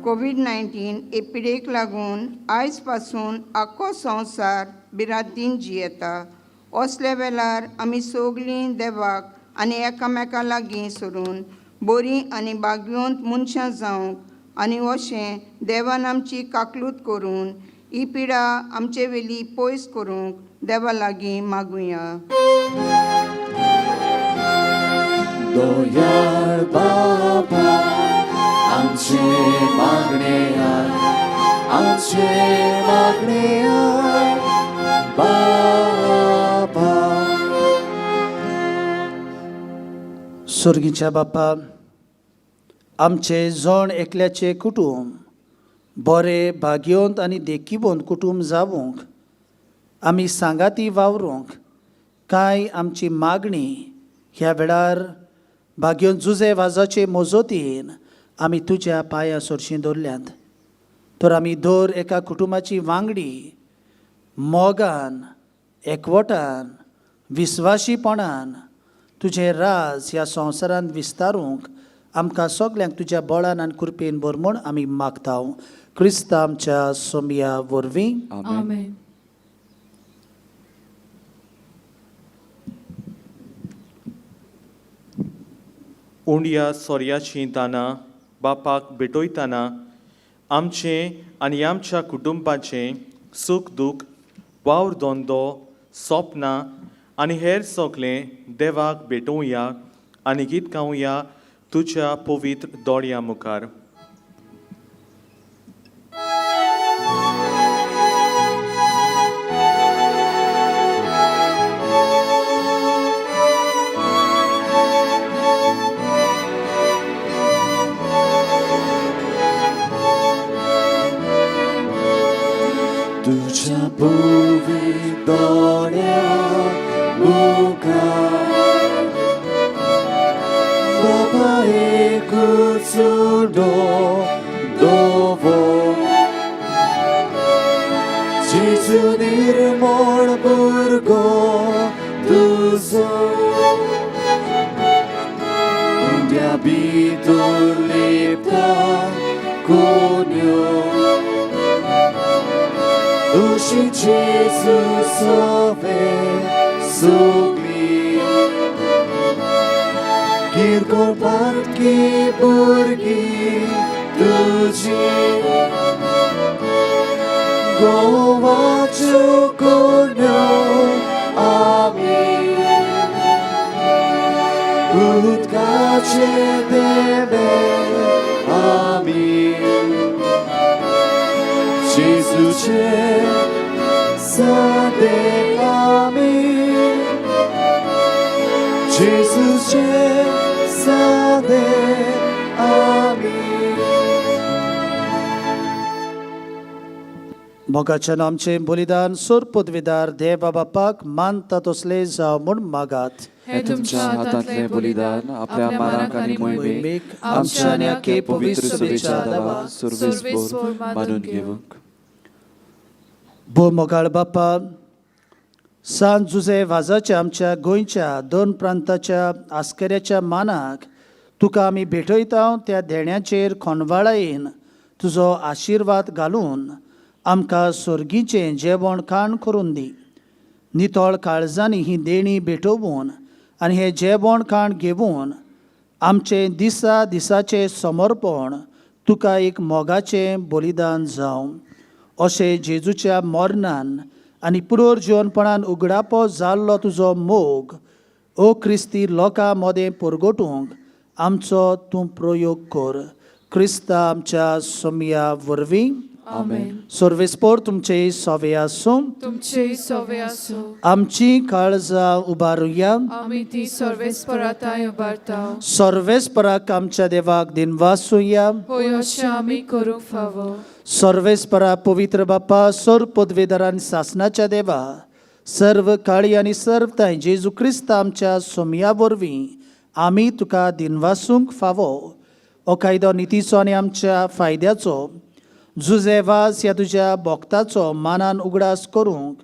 कोविड-19 एपिडेक लागून आयज पासून आख्खो संवसार भिरांतीन जियेता. असल्या वेळार आमी सगळीं देवाक आनी एकामेका लागीं सरून बरीं आनी भाग्यवंत मनशां जावंक आनी अशें देवान आमची काकलूत करून ही पिडा आमचे वेली पयस करूंक देवा लागीं मागुया. दोयाल बाबा आमचे मागणे आय आमचे मागणे आय बाबा. स्वर्गीच्या बापा आमचे जण एकल्याचे कुटुंब बरे भाग्यवंत आनी देखीवंत कुटुंब जावंक आमी सांगाती वावरूंक काय आमची मागणी ह्या वेळार भाग्योन जुजे वाजाचे मोजोतीन आमी तुज्या पांया सरशीं दवरल्यांत. तर आमी दर एका कुटुंबाची वांगडी मोगान एकवटान विस्वाशीपणान तुजें राज ह्या संवसारांत विस्तारूंक आमकां सगल्यांक तुज्या बळान आनी कृपेन भर म्हूण आमी मागतांव. क्रिस्ता आमच्या सोमया वरवीं. Amen. उंडया सोर्याचीं दानां बापाक भेटयतना आमचें आनी आमच्या कुटुंबाचें सूख दूख वावर धंदो सपनां आनी हेर सगळें देवाक भेटोवया आनी गीत गावया तुज्या पवित्र दोळ्या मुखार. तुझ्या भोवी दोळ्या मुखार बाबा एकूच उडो दोवो जेजू निर्मळ भुरगो तुजो उंड्या भितर लेपता कोण्यो Duši Jezusowe sugli Kirkor barki burgi tuji Gowaciu konio amin Utkacie debe amin Jezusie Sade amin Jezusie Sade amin मोगाचें आमचें बलिदान सोर पदवीदार देवा बापाक मानता तसले जावं म्हूण मागात. हे तुमच्या हातांतले बलिदान आपल्या मानाक आनी मोहिमेक आमच्या आनी आखे पवित्र सभेच्या दावा सर्वेस्पोर मानून घेवंक. भो मोगाळ बापा, सांत जुजे वाजाच्या आमच्या गोंयच्या 2 प्रांताच्या आस्कऱ्याच्या मानाक तुका आमी भेटयता त्या देण्याचेर खोनवाळायेन तुजो आशिर्वाद घालून आमकां सर्गीचें जेवण खाण करून दी. नितळ काळजांनी ही देणी भेटोवन आनी हें जेवण खाण घेवन आमचें दिसा दिसाचें समर्पण तुका एक मोगाचें बलिदान जावं. अशें जेजूच्या मरणान आनी पुनर्जीवनपणान उगडापो जाल्लो तुजो मोग ओ क्रिस्ती लोकां मदें परगटूंक आमचो तूं प्रयोग कर. क्रिस्ता आमच्या सोमया वरवीं. Amen. सर्वेस्पोर तुमचे सोवे आसूं. तुमचे सोवे आसूं. आमची काळजां उबारुया. आमी ती सर्वेस्पराताय उबारताव. सर्वेस्पराक आमच्या देवाक दिनवासुया. होय अशें आमी करूंक फावो. सर्वेस्परा पवित्र बापा, सर पदवीधरान शासनाच्या देवा, सर्व काळी आनी सर्व ताय जेजू क्रिस्त आमच्या सोमया वरवीं आमी तुका दिनवासूंक फावो. हो कायदो नितीचो आनी आमच्या फायद्याचो जुजे वास ह्या तुज्या भोगताचो मानान उगडास करूंक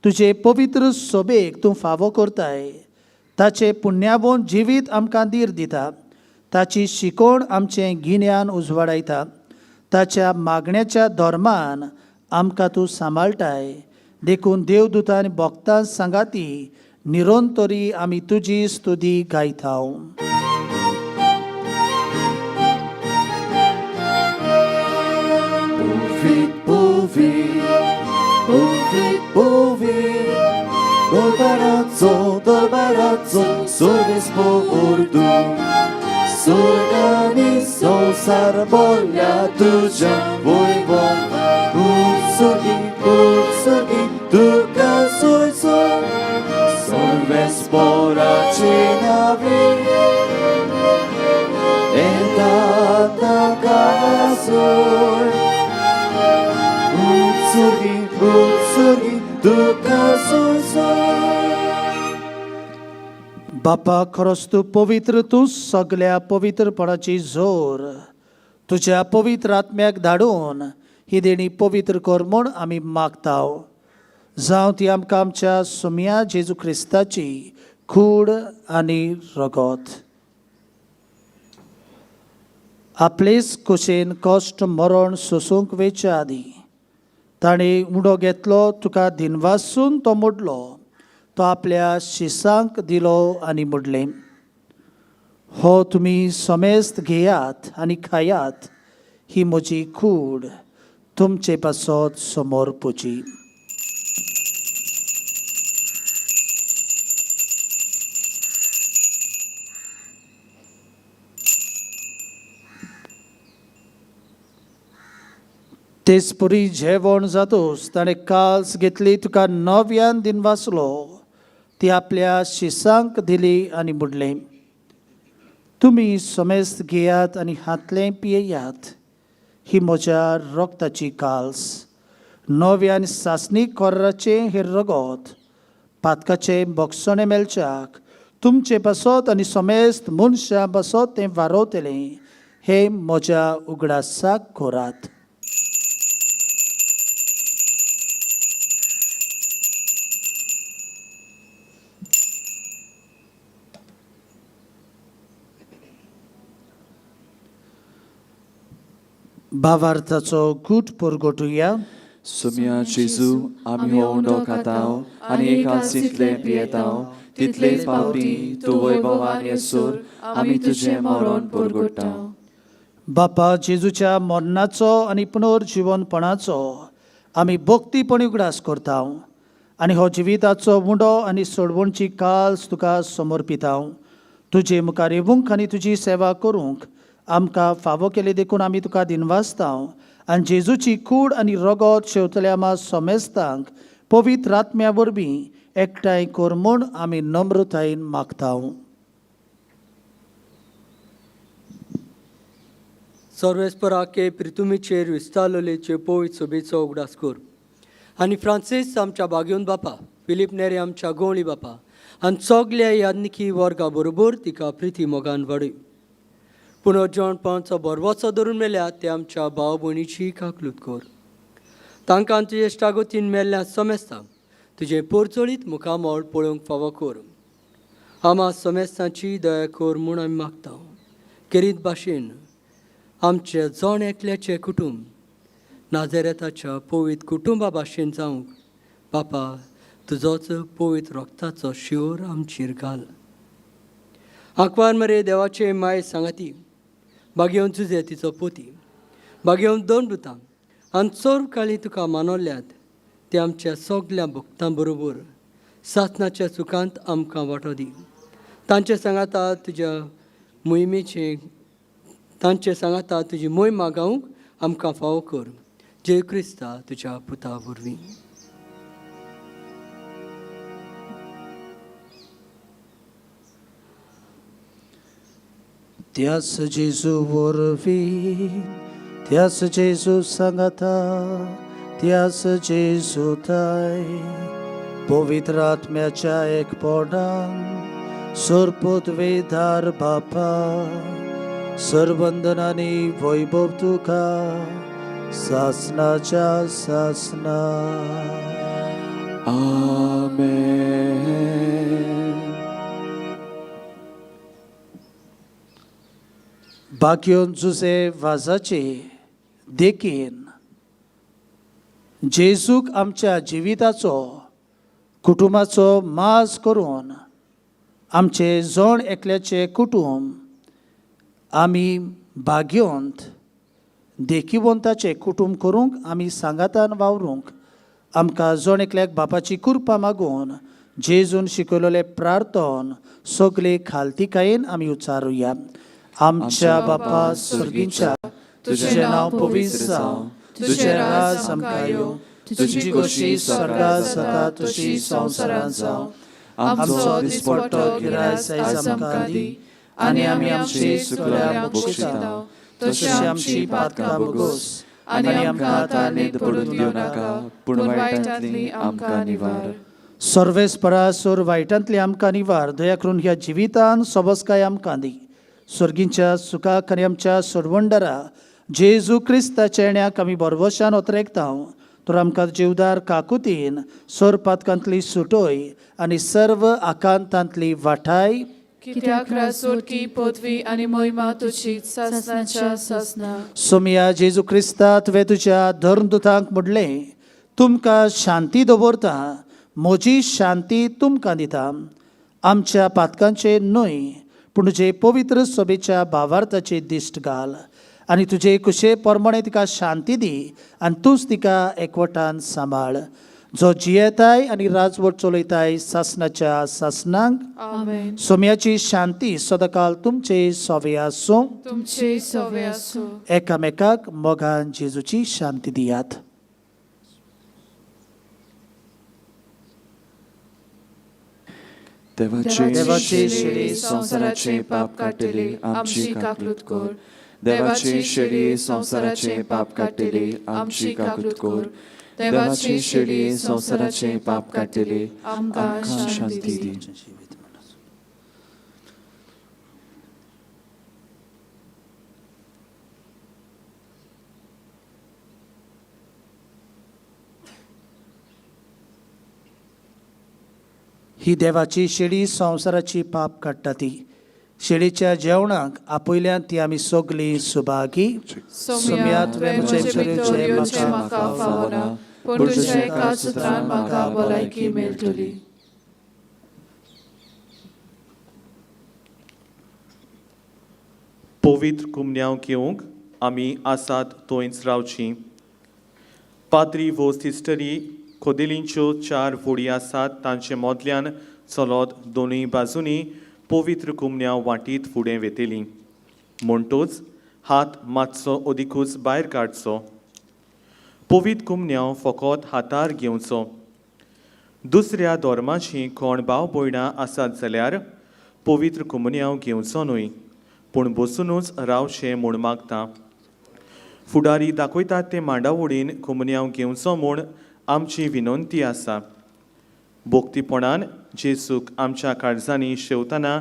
तुजे पवित्र सोबेक तूं फावो करताय. ताचे पुण्यावोन जिवीत आमकां धीर दिता. ताची शिकोण आमचें गिन्यान उजवाडायता. ताच्या मागण्याच्या धर्मान आमकां तूं सांबाळटाय. देखून देवदूत आनी भोगतां सांगाती निरोंतरी आमी तुजी स्तुती गायताव. Dolbarazzo, sorvespor tu Surgani संसार बोल्या तुझ्या वैभव उत्सुकी तुका सोय सर्वेस्पोराची नावी येतात ताका सोय उत्सुकी तुका बापा खरोच तू पवित्र, तू सगळ्या पवित्रपणाची जोर तुझ्या पवित्र आत्म्याक धाडून ही देणी पवित्र कर म्हूण आमी मागताव. जावं ती आमकां आमच्या सोम्या जेजू क्रिस्ताची खूड आनी रगत. आपलेच कुशेन कश्ट मरण सोसूंक वेच्या आदी ताणें उडो घेतलो, तुका दिनवासून तो मोडलो, तो आपल्या शिसांक दिलो आनी मोडलें. हो तुमी समेस्त घेयात आनी खायात, ही म्हजी खूड तुमचे पासत समोर पुजी. तेच पुरी जेवण जातोच ताणें काल्स घेतली, तुका नव्यान दिनवासलो, ती आपल्या शिसांक दिली आनी मुडलें. तुमी समेस्त घेयात आनी हातलें पियेयात, ही म्हज्या रक्ताची काल्स. नव्यान सासणी कोर्राचें हें रगत पातकाचें बोगसणें मेलच्याक तुमचे पासत आनी समेस्त मनशां पासत तें वारोतलें, हें म्हज्या उगडासाक करात. भावार्थाचो गूट परगटुया. सुम्या जेजू, आमी हो उंडो खाताव आनी एकासींतले पियेताव, तितलेच पावटी तूं वैभवान येसोर आमी तुजें मरण परगट्टाव. बापा जेजूच्या मरणाचो आनी पुनर्जीवनपणाचो आमी भक्तीपणी उगडास करताव आनी हो जिविताचो उंडो आनी सोडवणची काल्स तुका समर्पिताव. तुजे मुखार येवंक आनी तुजी सेवा करूंक आमकां फावो केले देखून आमी तुका दिनवासताव आनी जेजूची कूड आनी रगत शेवतल्या आमा समेस्तांक पवित्र आत्म्या वरवीं एकठांय कर म्हूण आमी नम्रतायेन मागताव. सर्वेस्पराके प्रितुमीचेर विस्तारलेचे पवित्र सभेचो उगडास कर. आनी फ्रांसीस आमच्या बागेवन बापा, फिलीप नेरे आमच्या गोवळी बापा आनी सगल्या यादनिकी वर्गा बरोबर तिका प्रिती मोगान वाडय. पुनर्जीवनपणाचो बरवचो धरून मेल्यात ते आमच्या भाव भयणीची काकलूत कर. तांकां तुजे इश्टागतीन मेल्ल्या समेस्तांक तुजें परचळीत मुखामोळ पळोवंक फावो कर. आमा समेस्तांची दया कर म्हूण आमी मागतां. खेरीत भाशेन आमचे जण एकल्याचें कुटुंब नाझारेताच्या पवित्र कुटुंबा भाशेन जावंक बापा तुजोच पवित्र रक्ताचो शिवर आमचेर घाल. आंकवार मरे देवाचे माय सांगाती, बागेवन झुजे तिचो पोती, बागेवन दोन दुतां आनी चोर काळी तुका मानवल्यात ते आमच्या सगल्या भक्तां बरोबर सासणाच्या सुखांत आमकां वांटो दी. तांचे सांगाता तुज्या तुजी मोहीम मागावंक आमकां फावो कर. जय क्रिस्ता तुज्या पुता वरवीं. त्याच जेजू वरवीं, त्याच जेजू सांगाता, त्याच जेजू थंय पवित्र आत्म्याच्या एकपणान सरपोत वेदार बापा सरबंधनांनी वैभव तुका सासणाच्या सासना. आमेन. बागेवन जुजे वाजाचे देखीन जेजूक आमच्या जिविताचो कुटुंबाचो माज करून आमचे जण एकल्याचे कुटुंब आमी बागेवंत देखीवंताचे कुटुंब करूंक आमी सांगातान वावरूंक आमकां जण एकल्याक बापाची कृपा मागून जेजून शिकयलेले प्रार्थन सगळे खालतीकायेन आमी उच्चारुया. आमच्या बापा स्वर्गीच्या, तुझें नांव पवित्र जावं, तुजें राज आमकां येवं, तुजी कशी स्वर्गांत जाता तशी संवसारांत जावं. आमचो दिसपट्टो गिरायस आयज आमकां दी आनी आमी आमची चुकल्यांक बक्षितांव तशी आमची पातकां बोगोस आनी आमकां ताणेंत पडून दिवं नाका, पूण वायटांतली आमकां निवार. सर्वेस्परासोर वायटांतली आमकां निवार दया करून ह्या जिवितान सबसकाय आमकां दी. स्वर्गींच्या सुखाक आनी आमच्या सोडवंडरा जेजू क्रिस्ताच्या येण्याक आमी बरवशान ओतरेकतांव. तर आमकां जीवदार काकुतीन सोर पातकांतली सुटोय आनी सर्व आकांतांतली वाठाय. कित्याक रासोडकी पदवी आनी महिमा तुजी सासणाच्या सासना. सोमया जेजू क्रिस्ता तुवें तुज्या धर्मदुतांक म्हणलें, तुमकां शांती दवरता, म्हजी शांती तुमकां दिता. आमच्या पातकांचे न्हय पूण तुजे पवित्र सभेच्या भावार्थाचे दिश्ट घाल आनी तुजे कुशे प्रमाणे तिका शांती दी आनी तूंच तिका एकवटान सांबाळ. जो जियेताय आनी राजवट चलयताय सासणाच्या सासनांक. आमेन. सोम्याची शांती सदांकाल तुमचे सोवे आसूं. तुमचे सवे आसूं. एकामेकाक मोगान जेजूची शांती दियात. देवाचे शेळी संसाराचे पाप काडटली आमची काकलूत कोर. देवाचे शेळी संसाराचे पाप काडटली आमची काकलूत कोर. देवाचे शेळी संसाराचे पाप काडटली आमकां शांती दी. ही देवाची शेळी संवसाराची पाप काडटा ती. शेळीच्या जेवणाक आपयल्यान ती आमी सगळीं सुभागी. सोम्या तुवें म्हजे भितर म्हाका फावना, पूण तुज्या एका सुत्रान म्हाका भलायकी मेळटली. पवित्र कुमन्यांव घेवंक आमी आसात थंयच रावची. पाद्री वो सिस्टरी खोदेलींच्यो 4 व्हडी आसात, तांचे मदल्यान चलत दोनूय बाजूंनी पवित्र कुमन्यांव वाटीत फुडें वेतेली. म्हणटूच हात मातसो ओदिकूच भायर काडचो. पवित्र कुमन्यांव फकत हातार घेवचो. दुसऱ्या धर्माची कोण भाव भयणां आसात जाल्यार पवित्र कुमन्यांव घेवचो न्हय, पूण बसूनच रावचें म्हूण मागता. फुडारी दाखयतात ते मांडावळीन कुमन्यांव घेवचो म्हूण आमची विनंती आसा. भोक्तीपणान जेजूक आमच्या काळजांनी शेवताना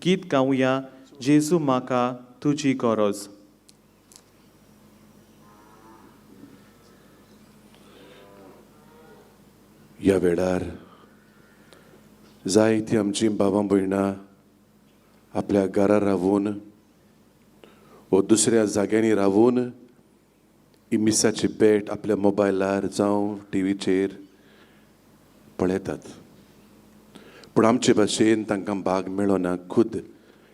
गीत गावया, जेजू म्हाका तुजी गरज. ह्या वेळार जायतीं आमची भावां भयणां आपल्या घरा रावून व दुसऱ्या जाग्यांनी रावून ही मिसाची भेट आपल्या मोबायलार जावं टीव्हीचेर पळयतात. पूण आमचे भाशेन तांकां भाग मेळना खुद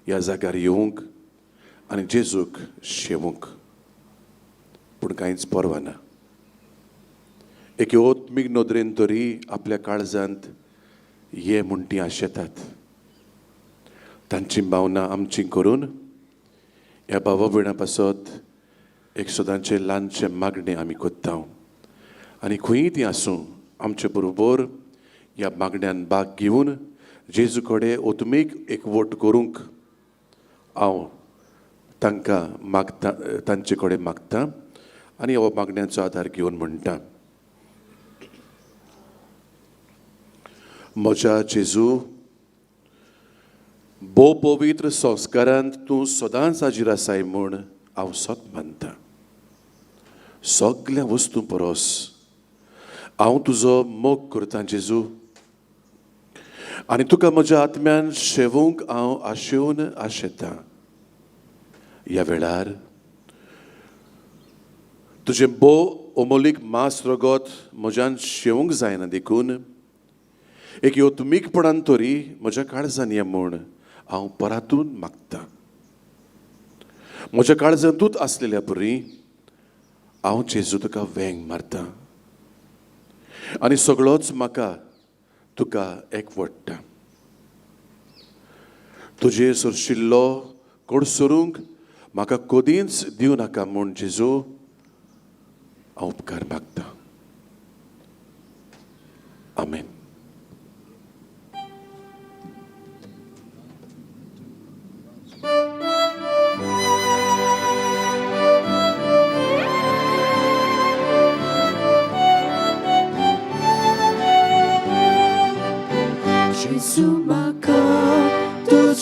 ह्या जाग्यार येवंक आनी जेजूक शेवूंक. पूण कांयच परवा ना. एके ओत्मीक नदरेन तरी आपल्या काळजांत ये म्हूण तीं आशेतात. तांची भावना आमची करून ह्या भावा भयणां पासत एक सदांचें ल्हानशें मागणें आमी कोत्तांव. आनी खंयी तीं आसूं आमचे बरोबर ह्या मागण्यान भाग घेवन जेजू कडेन ओतमीक एकवट करूंक हांव तांकां मागता, तांचे कडेन मागतां आनी ह्या मागण्यांचो आदार घेवन म्हणटा. म्हज्या जेजू, भोव पवित्र संस्कारांत तूं सदांच हाजीर आसाय म्हूण हांव सत मानतां. सगळ्या वस्तू परस हांव तुजो मोग करतां जेजू, आनी तुका म्हज्या आत्म्यान शेवूंक हांव आशेवन आशेतां. ह्या वेळार तुजें भोव अमोलीक मास रगत म्हज्यान शेवूंक जायना देखून एक योतमीकपणान तरी म्हज्या काळजान ये म्हूण हांव परातून मागतां. म्हज्या काळजांतूच आसलेल्या परी हांव जेजू तुका वेंग मारतां आनी सगळोच म्हाका तुका एकवटटा. तुजे सरशिल्लो कोडसरूंक म्हाका कदींच दिवं नाका म्हूण जेजू हांव उपकार मागतां. आमेन.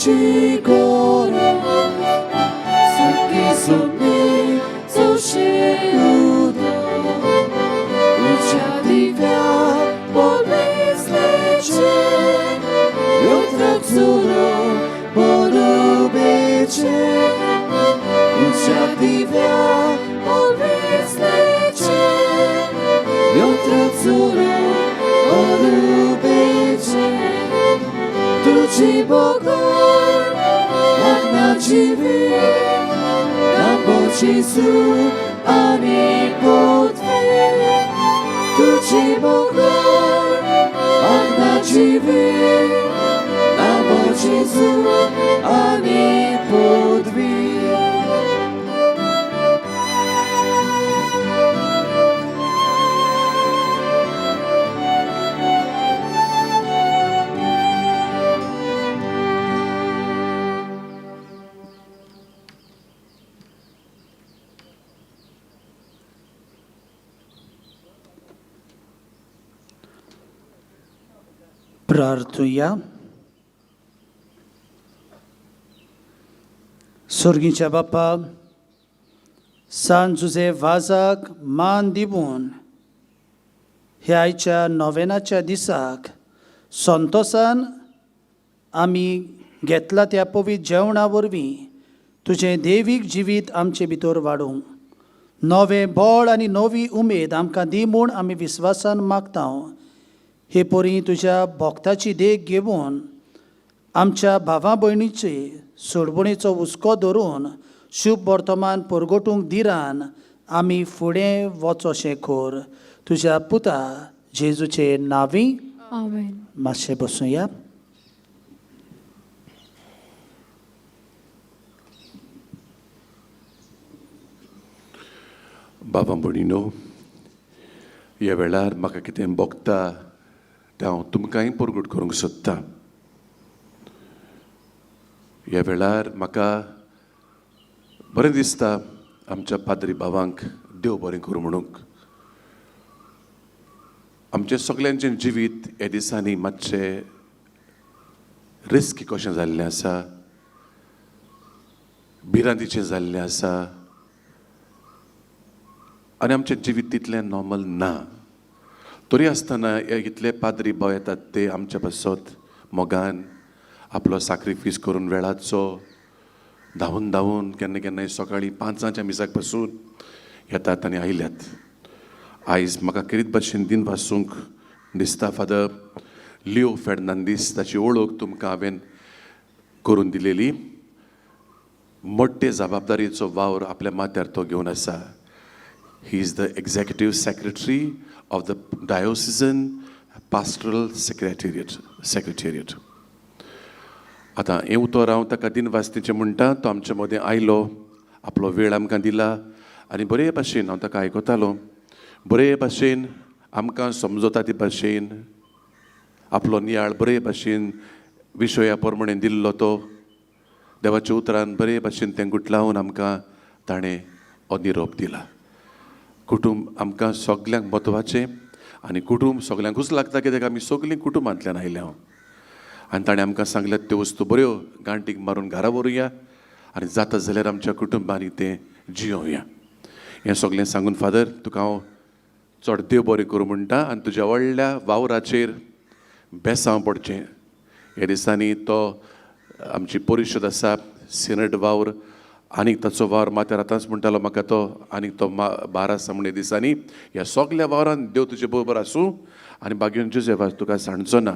gore Suki sumi sushi udo Ucia divia polvis lecze Jutra ksuro polubecie Ucia divia polvis lecze Jutra ksuro polubecie Tu ci Bogor jak na dziwi Na pocisu ani potwy Tu ci Bogor jak na dziwi Na pocisu ani potwy प्रार्थुया. स्वर्गीच्या बाप्पा, सांत जुजे वाजाक मान दिवून ह्या आयच्या नोवेनाच्या दिसाक संतोषान आमी घेतला त्या पवित्र जेवणा वरवीं तुजें देवीक जिवीत आमचे भितर वाडूंक नवें बळ आनी नवी उमेद आमकां दी म्हूण आमी विस्वासान मागता. हे पोरी तुज्या भोगताची देख घेवन आमच्या भावा भयणीचे सोडबुणेचो हुस्को धरून शुभ वर्तमान परगटूंक दिरान आमी फुडें वचोशें कोर. तुज्या पुता जेजूचे नांवी आमेन. मातशें बसूया. बाबा भयणीनो, ह्या वेळार म्हाका कितें भोगता तें हांव तुमकांय परगट करूंक सोदतां. ह्या वेळार म्हाका बरें दिसता आमच्या पाद्री भावांक देव बरें करूं म्हणूंक. आमचें सगल्यांचें जिवीत ह्या दिसांनी मातशें रिस्की कशें जाल्लें आसा, भिरांतीचें जाल्लें आसा आनी आमचें जिवीत तितलें नॉर्मल ना. तरी आसतना इतले पाद्री भाव येतात ते आमच्या पासत मोगान आपलो सॅक्रिफायस करून वेळाचो धांवून धांवून केन्ना केन्नाय सकाळीं 5 मिसाक पासून येतात आनी आयल्यात. आयज म्हाका कितें भाशेन दिन वाचूंक दिसता. फादर लिओ फेर्नांदीस ताची वळख तुमकां हांवें करून दिलेली. मोठे जबाबदारीचो वावर आपल्या माथ्यार तो घेवन आसा. He is the executive secretary of the diocesan pastoral secretariat. आतां हें उतर हांव ताका दिन वाचतेचें म्हणटा. तो आमचे मदें आयलो, आपलो वेळ आमकां दिला आनी बरे भाशेन हांव ताका आयकतालो. बरे भाशेन आमकां समजता ते भाशेन आपलो नियाळ बरे भाशेन विशया प्रमाणें दिल्लो तो. देवाच्या उतरान बरे भाशेन तें गुटलावन आमकां ताणें हो निरोप दिला. कुटुंब आमकां सगल्यांक म्हत्वाचें आनी कुटुंब सगल्यांकूच लागता, कित्याक आमी सगलीं कुटुंबांतल्यान आयल्या. आनी ताणें आमकां सांगल्यात त्यो वस्तू बऱ्यो गांठीक मारून घरा व्हरुया आनी जाता जाल्यार आमच्या कुटुंबांनी तें जियोवया. हें सगलें सांगून फादर तुका हांव चड देव बरें करूं म्हणटा आनी तुज्या व्हडल्या वावराचेर बेसांव पडचें. ह्या दिसांनी तो आमची परिशद आसा, सिनड वावर, आनीक ताचो वावर माथ्यार आतांच म्हणटालो म्हाका तो, आनीक तो 12 सामणे दिसांनी ह्या सगल्या वावरान देव तुजे बरोबर आसूं आनी बागेन जोसेफ तुका सांडचो ना.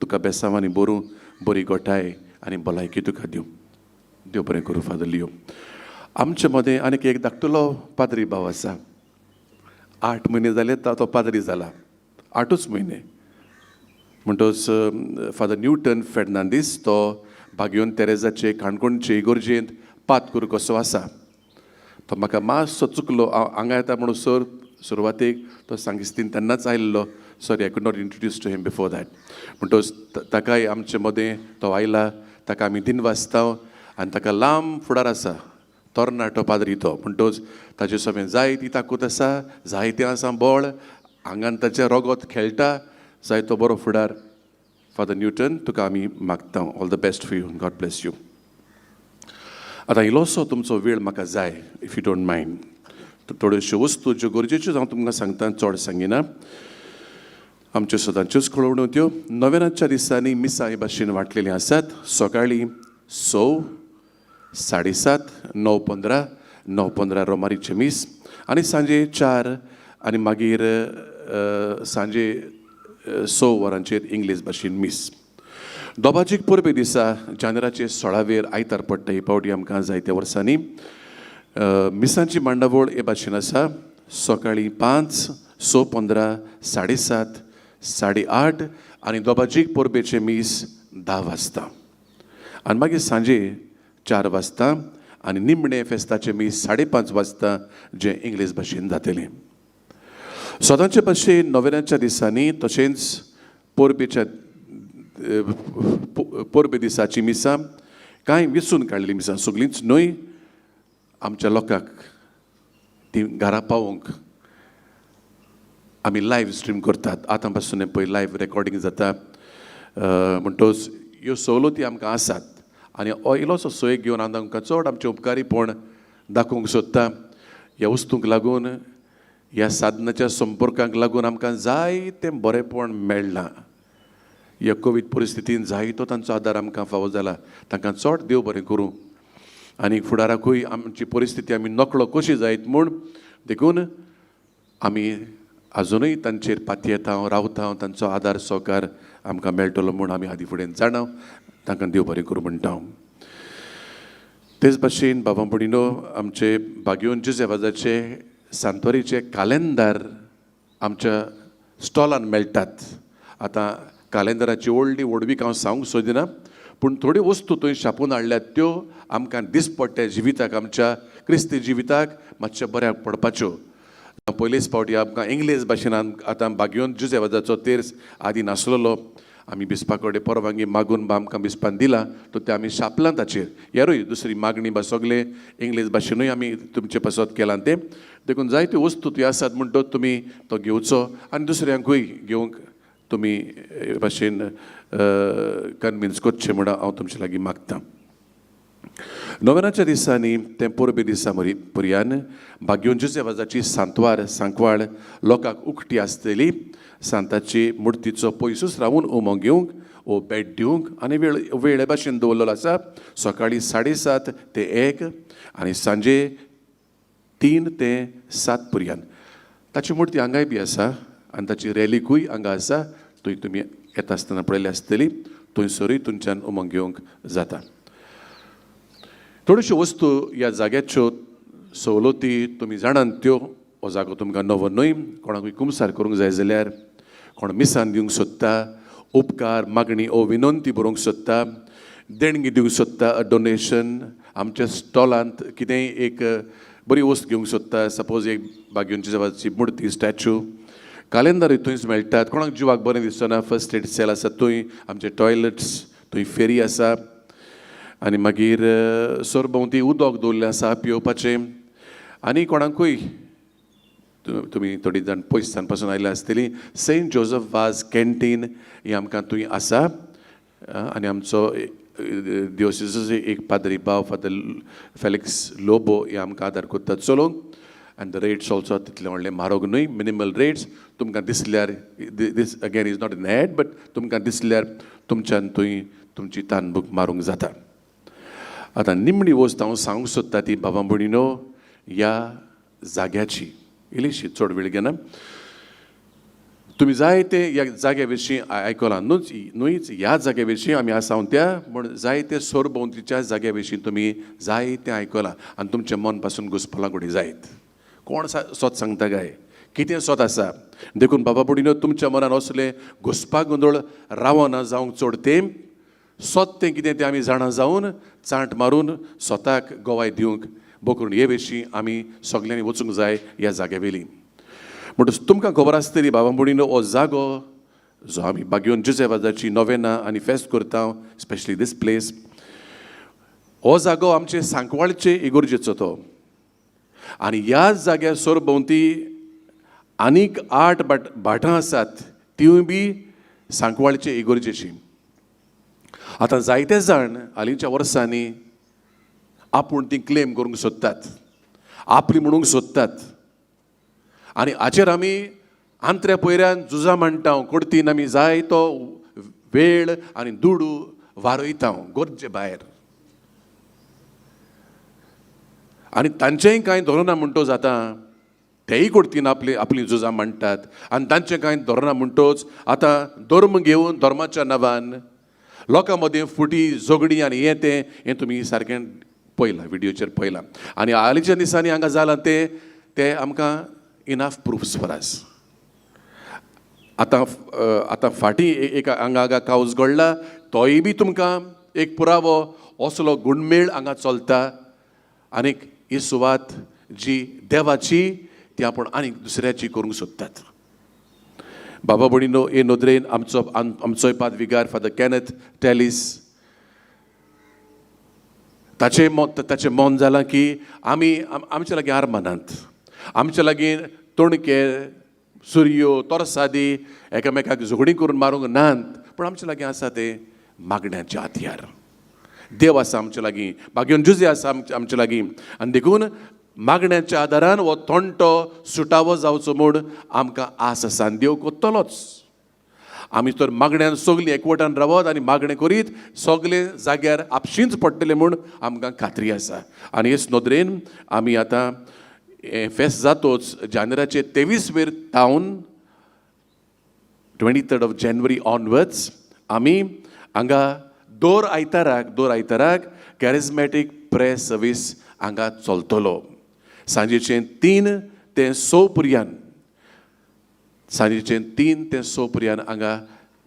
तुका बेसांवांनी भरूं, बरी गोठाय आनी भलायकी तुका दिवं. देव बरें करूं फादर लिओ. आमचे मदें आनीक एक धाकटुलो पाद्री भाव आसा. 8 म्हयने जाले तो पाद्री जाला. 8च म्हयने म्हणटच फादर न्यूटन फेर्नांदीस तो बागयोन तेरेजाचे काणकोणचे इगोर्जेंत पात करूं कसो आसा. तो म्हाका मातसो चुकलो. हांगा येता म्हणून सर सुरवातेक तो सांगिस्तीन तेन्नाच आयिल्लो. Sorry, I could not introduce to him before that. म्हणटच ताकाय आमचे मदें तो आयला. ताका आमी दिन वाचता आनी ताका लांब फुडार आसा. तोरणाटो पाद्री तो म्हणटच ताचे सगळें जायती ताकूत आसा, जायतें आसा बळ, आंगान ताचें रगत खेळटा, जाय तो बरो फुडार फादर न्यूटन तुका आमी मागता all the best for you God bless you. आतां इल्लोसो तुमचो वेळ म्हाका जाय इफ यू डोंट मायंड. थोड्योश्यो वस्तू ज्यो गरजेच्यो हांव तुमकां सांगता चड सांगिना. आमच्यो सदांच्योच कळवण्यो त्यो नव्यानाच्या दिसांनी मिसां हे भाशेन वांटलेलीं आसात. सकाळीं 6, 7:30, 9:15, 9:15 रोमारीचे मीस आनी सांजे 4 आनी मागीर सांजे 6 वरांचेर इंग्लीश भाशेन मीस. दोबाजीक परबे दिसा जानेराचे 16वेर आयतार पडटा. ही पावटी आमकां जायत्या वर्सांनी. मिसांची मांडावळ हे भाशेन आसा. सकाळीं 5, 6:15, 7:30, 8:30 आनी दोबाजीक परबेचे मीस 10 वाजता. आनी मागीर सांजे 4 वाजता आनी निमणे फेस्ताचे मीस 5:30 वाजता जे इंग्लीश भाशेन जातलें. सदांचे भाशेन नव्यानाच्या दिसांनी तशेंच परबे दिसाची मिसां कांय विसरून काडलेली मिसां सगळींच न्हय आमच्या लोकांक ती घरा पावोवंक आमी लायव्ह स्ट्रीम करतात. आतां पासून पळय लायव्ह रेकॉर्डिंग जाता म्हणटच ह्यो सवलती आमकां आसात. आनी हो इल्लोसो सोयेक घेवन हांव आमकां चड आमचें उपकारीपण दाखोवंक सोदता. ह्या वस्तूंक लागून ह्या साधनाच्या संपर्कांक लागून आमकां जायतें बरेंपण मेळ्ळां. ह्या कोवीड परिस्थितीन जायतो तांचो आदार आमकां फावो जाला. तांकां चड देव बरें करूं. आनी फुडाराकूय आमची परिस्थिती आमी नकळो कशी जायत म्हूण देखून आमी आजुनूय तांचेर पातयेता येता रावता. तांचो आदार सहकार आमकां मेळटलो म्हूण आमी हादी फुडें जाणाव. तांकां देव बरें करूं म्हणटा हांव. तेच भाशेन बाबा भयणीनो आमचे बागयोन जुझेवाजाचे सांतवारीचे कालेंदार आमच्या स्टॉलान मेळटात. आतां कालेंदराची व्हडवीक हांव सांगूंक सोदिना पूण थोड्यो वस्तू थंय छापून हाडल्यात त्यो आमकां दिसपट्ट्या जिविताक आमच्या क्रिस्ती जिविताक मातशें बऱ्याक पडपाच्यो. पयलेच फावटी आमकां इंग्लीश भाशेन आतां बागयोन जुझेवाजाचो तेर्स आदी नासलेलो. आमी बिस्पा कडेन परवानगी मागून आमकां बिस्पान दिला तो ते आमी छापलां ताचेर. हेरूय दुसरी मागणी बा सगळे इंग्लीश भाशेनूय आमी तुमचे पासत केलां तें. देखून जायत्यो वस्तू त्यो आसात म्हणटच तुमी तो घेवचो आनी दुसऱ्यांकूय घेवंक तुमी भाशेन कन्विन्स करचें म्हणून हांव तुमचे लागीं मागतां. नव्यानाच्या दिसांनी ते परबे दिसा पर्यान बागयोन जुझेवाजाची सांकवाळ लोकांक उक्ती आसतली. सांताची मुर्तीचो पयसूच रावून उमो घेवंक ओ भेट दिवंक आनी वेळे भाशेन दवरलेलो आसा. सकाळीं 7:30 ते 1 आनी सांजे 3 ते 7 पर्यंत. ताची मुर्ती हांगाय बी आसा आनी ताची रॅलीकूय हांगा आसा. थंय तुमी येता आसतना पळयली आसतली. थंयसरूय तुमच्यान उमो घेवंक जाता. थोड्योश्यो वस्तू ह्या जाग्याच्यो सवलती तुमी जाणात त्यो. हो जागो तुमकां नवो न्हय. कोणाकूय कुमसार करूंक जाय जाल्यार कोण मिसान दिवंक सोदता उपकार मागणी ओ विनंती बरोवंक सोदता देणगी दिवंक सोदता डोनेशन आमच्या स्टॉलांत कितेंय एक बरी वस्त घेवंक सोदता. सपोज एक बागयोन जुझेवाजाची मुर्ती स्टॅच्यू कालेंदरूय थंयच मेळटात. कोणाक जिवाक बरें दिसना फर्स्ट एड सेल आसा थंय. आमचे टॉयलेट्स थंय फेरी आसा आनी मागीर सरभोंवती उदक दवरलें आसा पिवपाचें. आनी कोणाकूय तुमी थोडी जाण पयसान पासून आयल्या आसतलीं सेंट जोझफ वाज कॅन्टीन ही आमकां थंय आसा. आनी आमचो दिओसिसाचो एक पाद्री भाव फादर फेलिक्स लोबो हे आमकां आदार करतात चलोवंक. आनी द रेट्स ऑल्सो तितले व्हडले म्हारग न्हय. मिनिमल रेट्स तुमकां दिसल्यार this again is not in ad but तुमकां दिसल्यार तुमच्यान थंय तुमची तानबूक मारूंक जाता. आतां निमणी वस्त हांव सांगूंक सोदता ती बाबा भयणीनो ह्या जाग्याची इल्लीशी चड वेळ घेना. तुमी जायते ह्या जाग्या विशीं आयकलां न्हूच. ह्या जाग्या विशीं आमी आसा त्या म्हूण जायते सरभोंवतीच्या जाग्या विशीं तुमी जायतें आयकलां आनी तुमचें मन पासून घुस्पलां घुडी जायत. कोण स्वत सांगता काय कितें स्वत आसा. देखून बाबा भयणीनो तुमच्या मनान असले घुस्पा गोंदळ रावना जावंक चड तें स्वत तें कितें तें आमी जाणा जावन चांट मारून स्वताक गोवाय दिवंक बोकरून हे विशीं आमी सगल्यांनी वचूंक जाय ह्या जाग्या वेली. म्हणटच तुमकां खबर आसतली बाबा भयणीनो हो जागो जो आमी बागयोन जुझेवाजाची नोवेना आनी फेस्त करता स्पेशली दीस प्लेस. हो जागो आमचे सांकवाळचे इगोर्जेचो तो. आनी ह्या जाग्या सरभोंवती आनीक 8 भाटां आसात तींय बी सांकवाळचे इगोर्जेची. आतां जायते जाण हालींच्या वर्सांनी आपूण ती क्लेम करूंक सोदतात, आपली म्हणूंक सोदतात, आनी हाचेर आमी आंतऱ्या पयऱ्यान झुजां मांडटा, कुडतीन आमी जाय तो वेळ आनी दुडू वारयता गरजे भायर. आनी तांचेय कांय धोरणां म्हणटो जाता, तेय कुडतीन आपली झुजां मांडटात, आनी तांचें कांय धोरणां म्हणटोच आतां धर्म घेवन धर्माच्या नांवान लोकां मदीं फुटी झगडीं आनी हें तुमी सारकें पळयलां, विडियोचेर पळयलां. आनी हालींच्या दिसांनी हांगा जालां ते आमकां इनफ प्रुफ्स फॉर अस. आतां फाटीं एक हांगा कावज घडला, तोय बी तुमकां एक पुरावो असलो गुणमेळ हांगा चलता. आनीक ही सुवात जी देवाची ती आपूण आनीक दुसऱ्याची करूंक सोदतात. बाबा भयणीनो, हे नदरेन आमचोय पादविकार फादर कॅनेथ टॅलिस, ताचें मन जालां की आमी आमचे लागीं आरमानांत, आमचे लागीं तोणके सुरयो तोरसादी एकामेकाक झगडीं करून मारूंक नात, पूण आमचे लागीं आसा ते मागण्याचे हातयार. देव आसा आमचे लागीं, भाग्योन जुजे आसा आमचे लागीं, आनी देखून मागण्याच्या आदारान हो तोणटो सुटावो जावचो म्हूण आमकां आस आसा, आनी देव कोत्तलोच. आमी तर मागण्यान सगलीं एकवटान रावत आनी मागणें करीत सगले जाग्यार आपशींच पडटले म्हूण आमकां खात्री आसा. आनी हेच नदरेन आमी आतां फेस्त जातोच जानेराचे 23 तावन 23 जानेवारी ऑनवर्ड्स आमी हांगा दर आयताराक कॅरिझमॅटीक प्रेयर सर्वीस हांगा चलतलो. सांजेचे 3 ते 6 पर्यंत, सांजेचे 3 ते 6 पर्यंत हांगा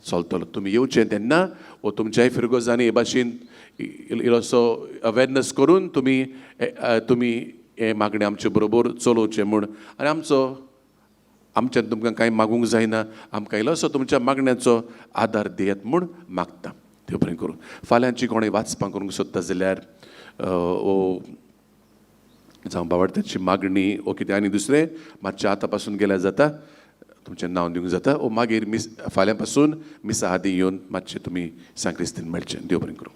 चलतलो. तुमी येवचें तेन्ना वो तुमच्याय फिरगोजांनी हे भाशेन इल्लोसो अवेरनस करून तुमी हे मागणें आमचे बरोबर चलोवचें म्हूण. आनी आमच्यान तुमकां कांय मागूंक जायना, आमकां इल्लोसो तुमच्या मागण्याचो आदार दियात म्हूण मागता. देव बरें करूं. फाल्यांची कोणूय वाचपां करूंक सोदता जाल्यार ओ जावं बावार्थ्याची मागणी ओ कितें आनी दुसरें मातशें आतां पासून गेल्यार जाता, तुमचें नांव दिवंक जाता. ओ मागीर फाल्यां पासून मिसा आदी येवन मातशें तुमी सांक्रिस्तीन मेळचें. देव बरें करूं.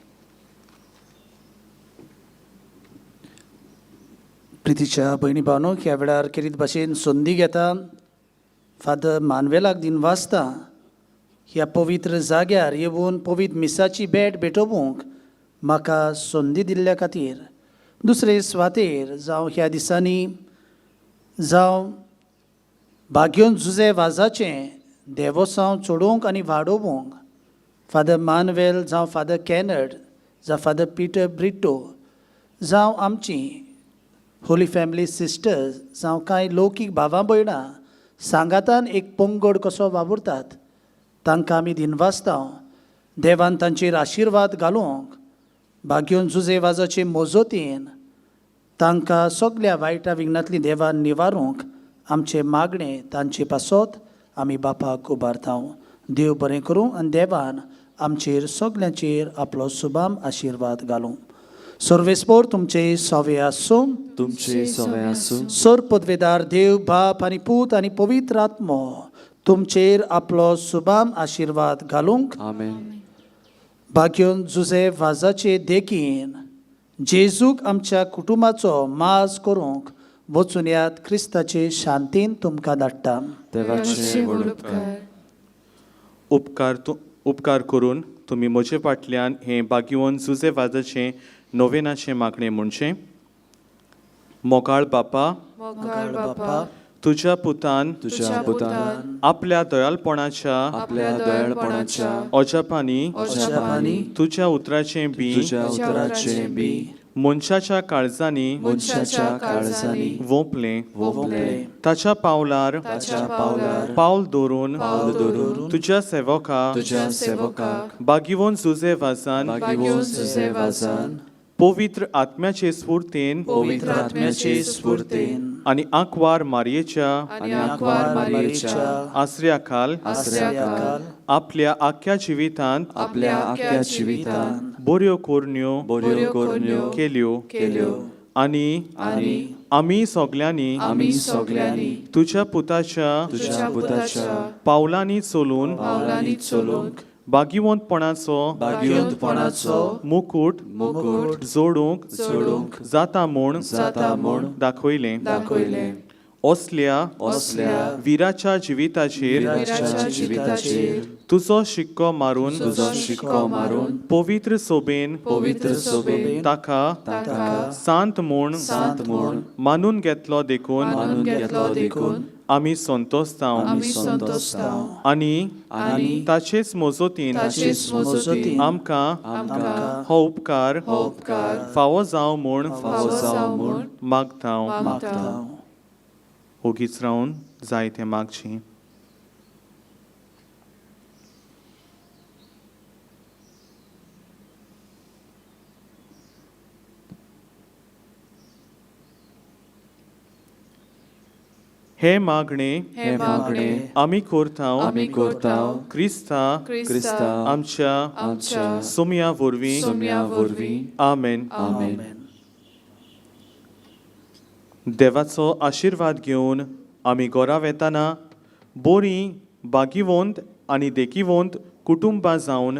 प्रितीच्या भयणी भावनो, ह्या वेळार केरीत भाशेन संदी घेता फादर मानवेलाक दिन वाचता ह्या पवित्र जाग्यार येवन पवित्र मिसाची भेटोवंक म्हाका संदी दिल्ल्या खातीर. दुसरे सुवातेर जावं ह्या दिसांनी जावं भाग्योन जुजे वाजाचें देवोत्सव चोडोवंक आनी वाडोवंक फादर मानवेल जावं फादर कॅनड जावं फादर पिटर ब्रिटो जावं आमची होली फॅमिली सिस्टर्स जावं कांय लौकीक भावां भयणां सांगातान एक पंगड कसो वावुरतात, तांकां आमी दिनवासता देवान तांचेर आशिर्वाद घालूंक भाग्योन जुजे वाजाचे मोजोतीन तांकां सगळ्या वायटा विघ्नांतली देवान निवारूंक आमचे मागणे तांचे पासत आमी बापाक उबारता. देव बरें करूं आनी देवान आमचेर सगळ्यांचेर आपलो सुबाम आशिर्वाद घालूं. सर्वेस्पोर तुमचे सवे आसूं. तुमचे सवे आसूं. सर पदवेदार देव बाप आनी पूत आनी पवित्र आत्मो तुमचेर आपलो सुबाम आशिर्वाद घालूंक. आमेन. भाग्योन जुजे वाजाचे देखीन जेजूक आमच्या कुटुंबाचो माज करूंक वचून यात. क्रिस्ताचे शांतीन तुमकां धाडटा. देवाचे व्हड उपकार. उपकार करून तुमी म्हजे फाटल्यान हें भाग्यवन जुजे वाजाचें नोवेनाचें मागणें म्हणचें. मोगाळ बापा, मोगाळ बापा, तुज्या पुतान आपल्या दयाळपणाच्या ओजापांनी तुज्या उतराचें बी मनशाच्या काळजांनी वोंपलें. ताच्या पावलार पावल दवरून तुज्या सेवकाक भाग्यवन जुजे वाजान पवित्र आत्म्याचे स्फूर्तेन आनी आंकवार मारयेच्या आसऱ्या खाल आपल्या आख्या जिवितांत बऱ्यो कोरण्यो केल्यो. आनी आमी सगल्यांनी तुज्या पुताच्या पावलांनी चलून भाग्यवंतपणाचो भाग्यवंतपणाचो मुकुट मुकुट जोडूंक जोडूंक जाता म्हूण जाता म्हूण दाखयलें दाखयलें. असल्या विराच्या जिविताचेर विराच्या जिविताचेर तुजो शिक्को मारून तुजो शिक्को मारून पवित्र सोबेन पवित्र सोबेन ताका ताका सांत म्हूण सांत म्हूण मानून घेतलो देखून मानून घेतलो देखून आमी संतोश जावं आमी संतोश जावं. आनी ताचेच मोजोतीन ताचेच मोजोतीन आमकां आमकां हो उपकार उपकार फावो जावं म्हूण फावो जावं म्हूण मागता मागता. ओगीच रावन जायते मागची हे मागणे हे मागणे आमी करताव आमी करताव क्रिस्ता क्रिस्ता आमच्या आमच्या सुमया वरवीं सुमया वरवीं आमेन आमेन. देवाचो आशिर्वाद घेवन आमी घरा वेताना बरीं भाग्यवंत आनी देखीवंत कुटुंबां जावन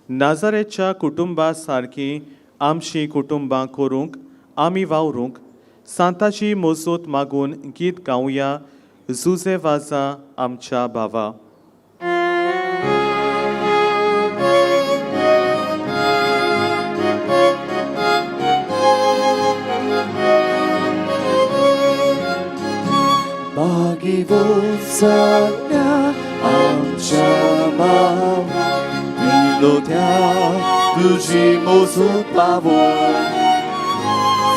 नाजारेच्या कुटुंबा सारकी आमची कुटुंबां करूंक आमी वावरूंक सांताची मोजूत मागून गीत गावया जुजे वाजा आमच्या भावा. भाग्यवंत सगळ्या आमच्या माव मिलोत्या तुझी मोजूत पावून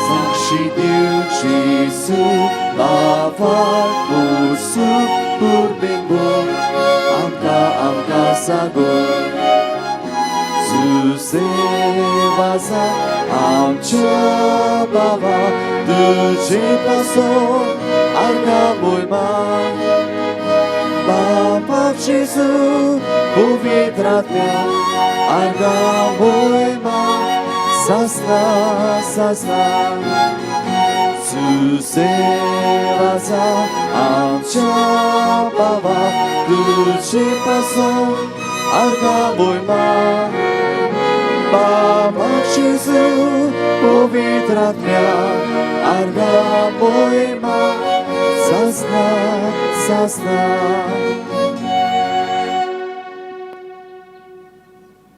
साक्षी दिवची बावाक मोसू पुरबेंगून आमकां सांगून जुजे वाजा आमच्या बावा तुझे पासून Argamulman Bapak Jesu Puvitratnya Argamulman Sasna Sasna Susevaza Amcha Baba Tuji Pason Argamulman Bapak Jesu Puvitratnya Argamulman Sasna, sasna,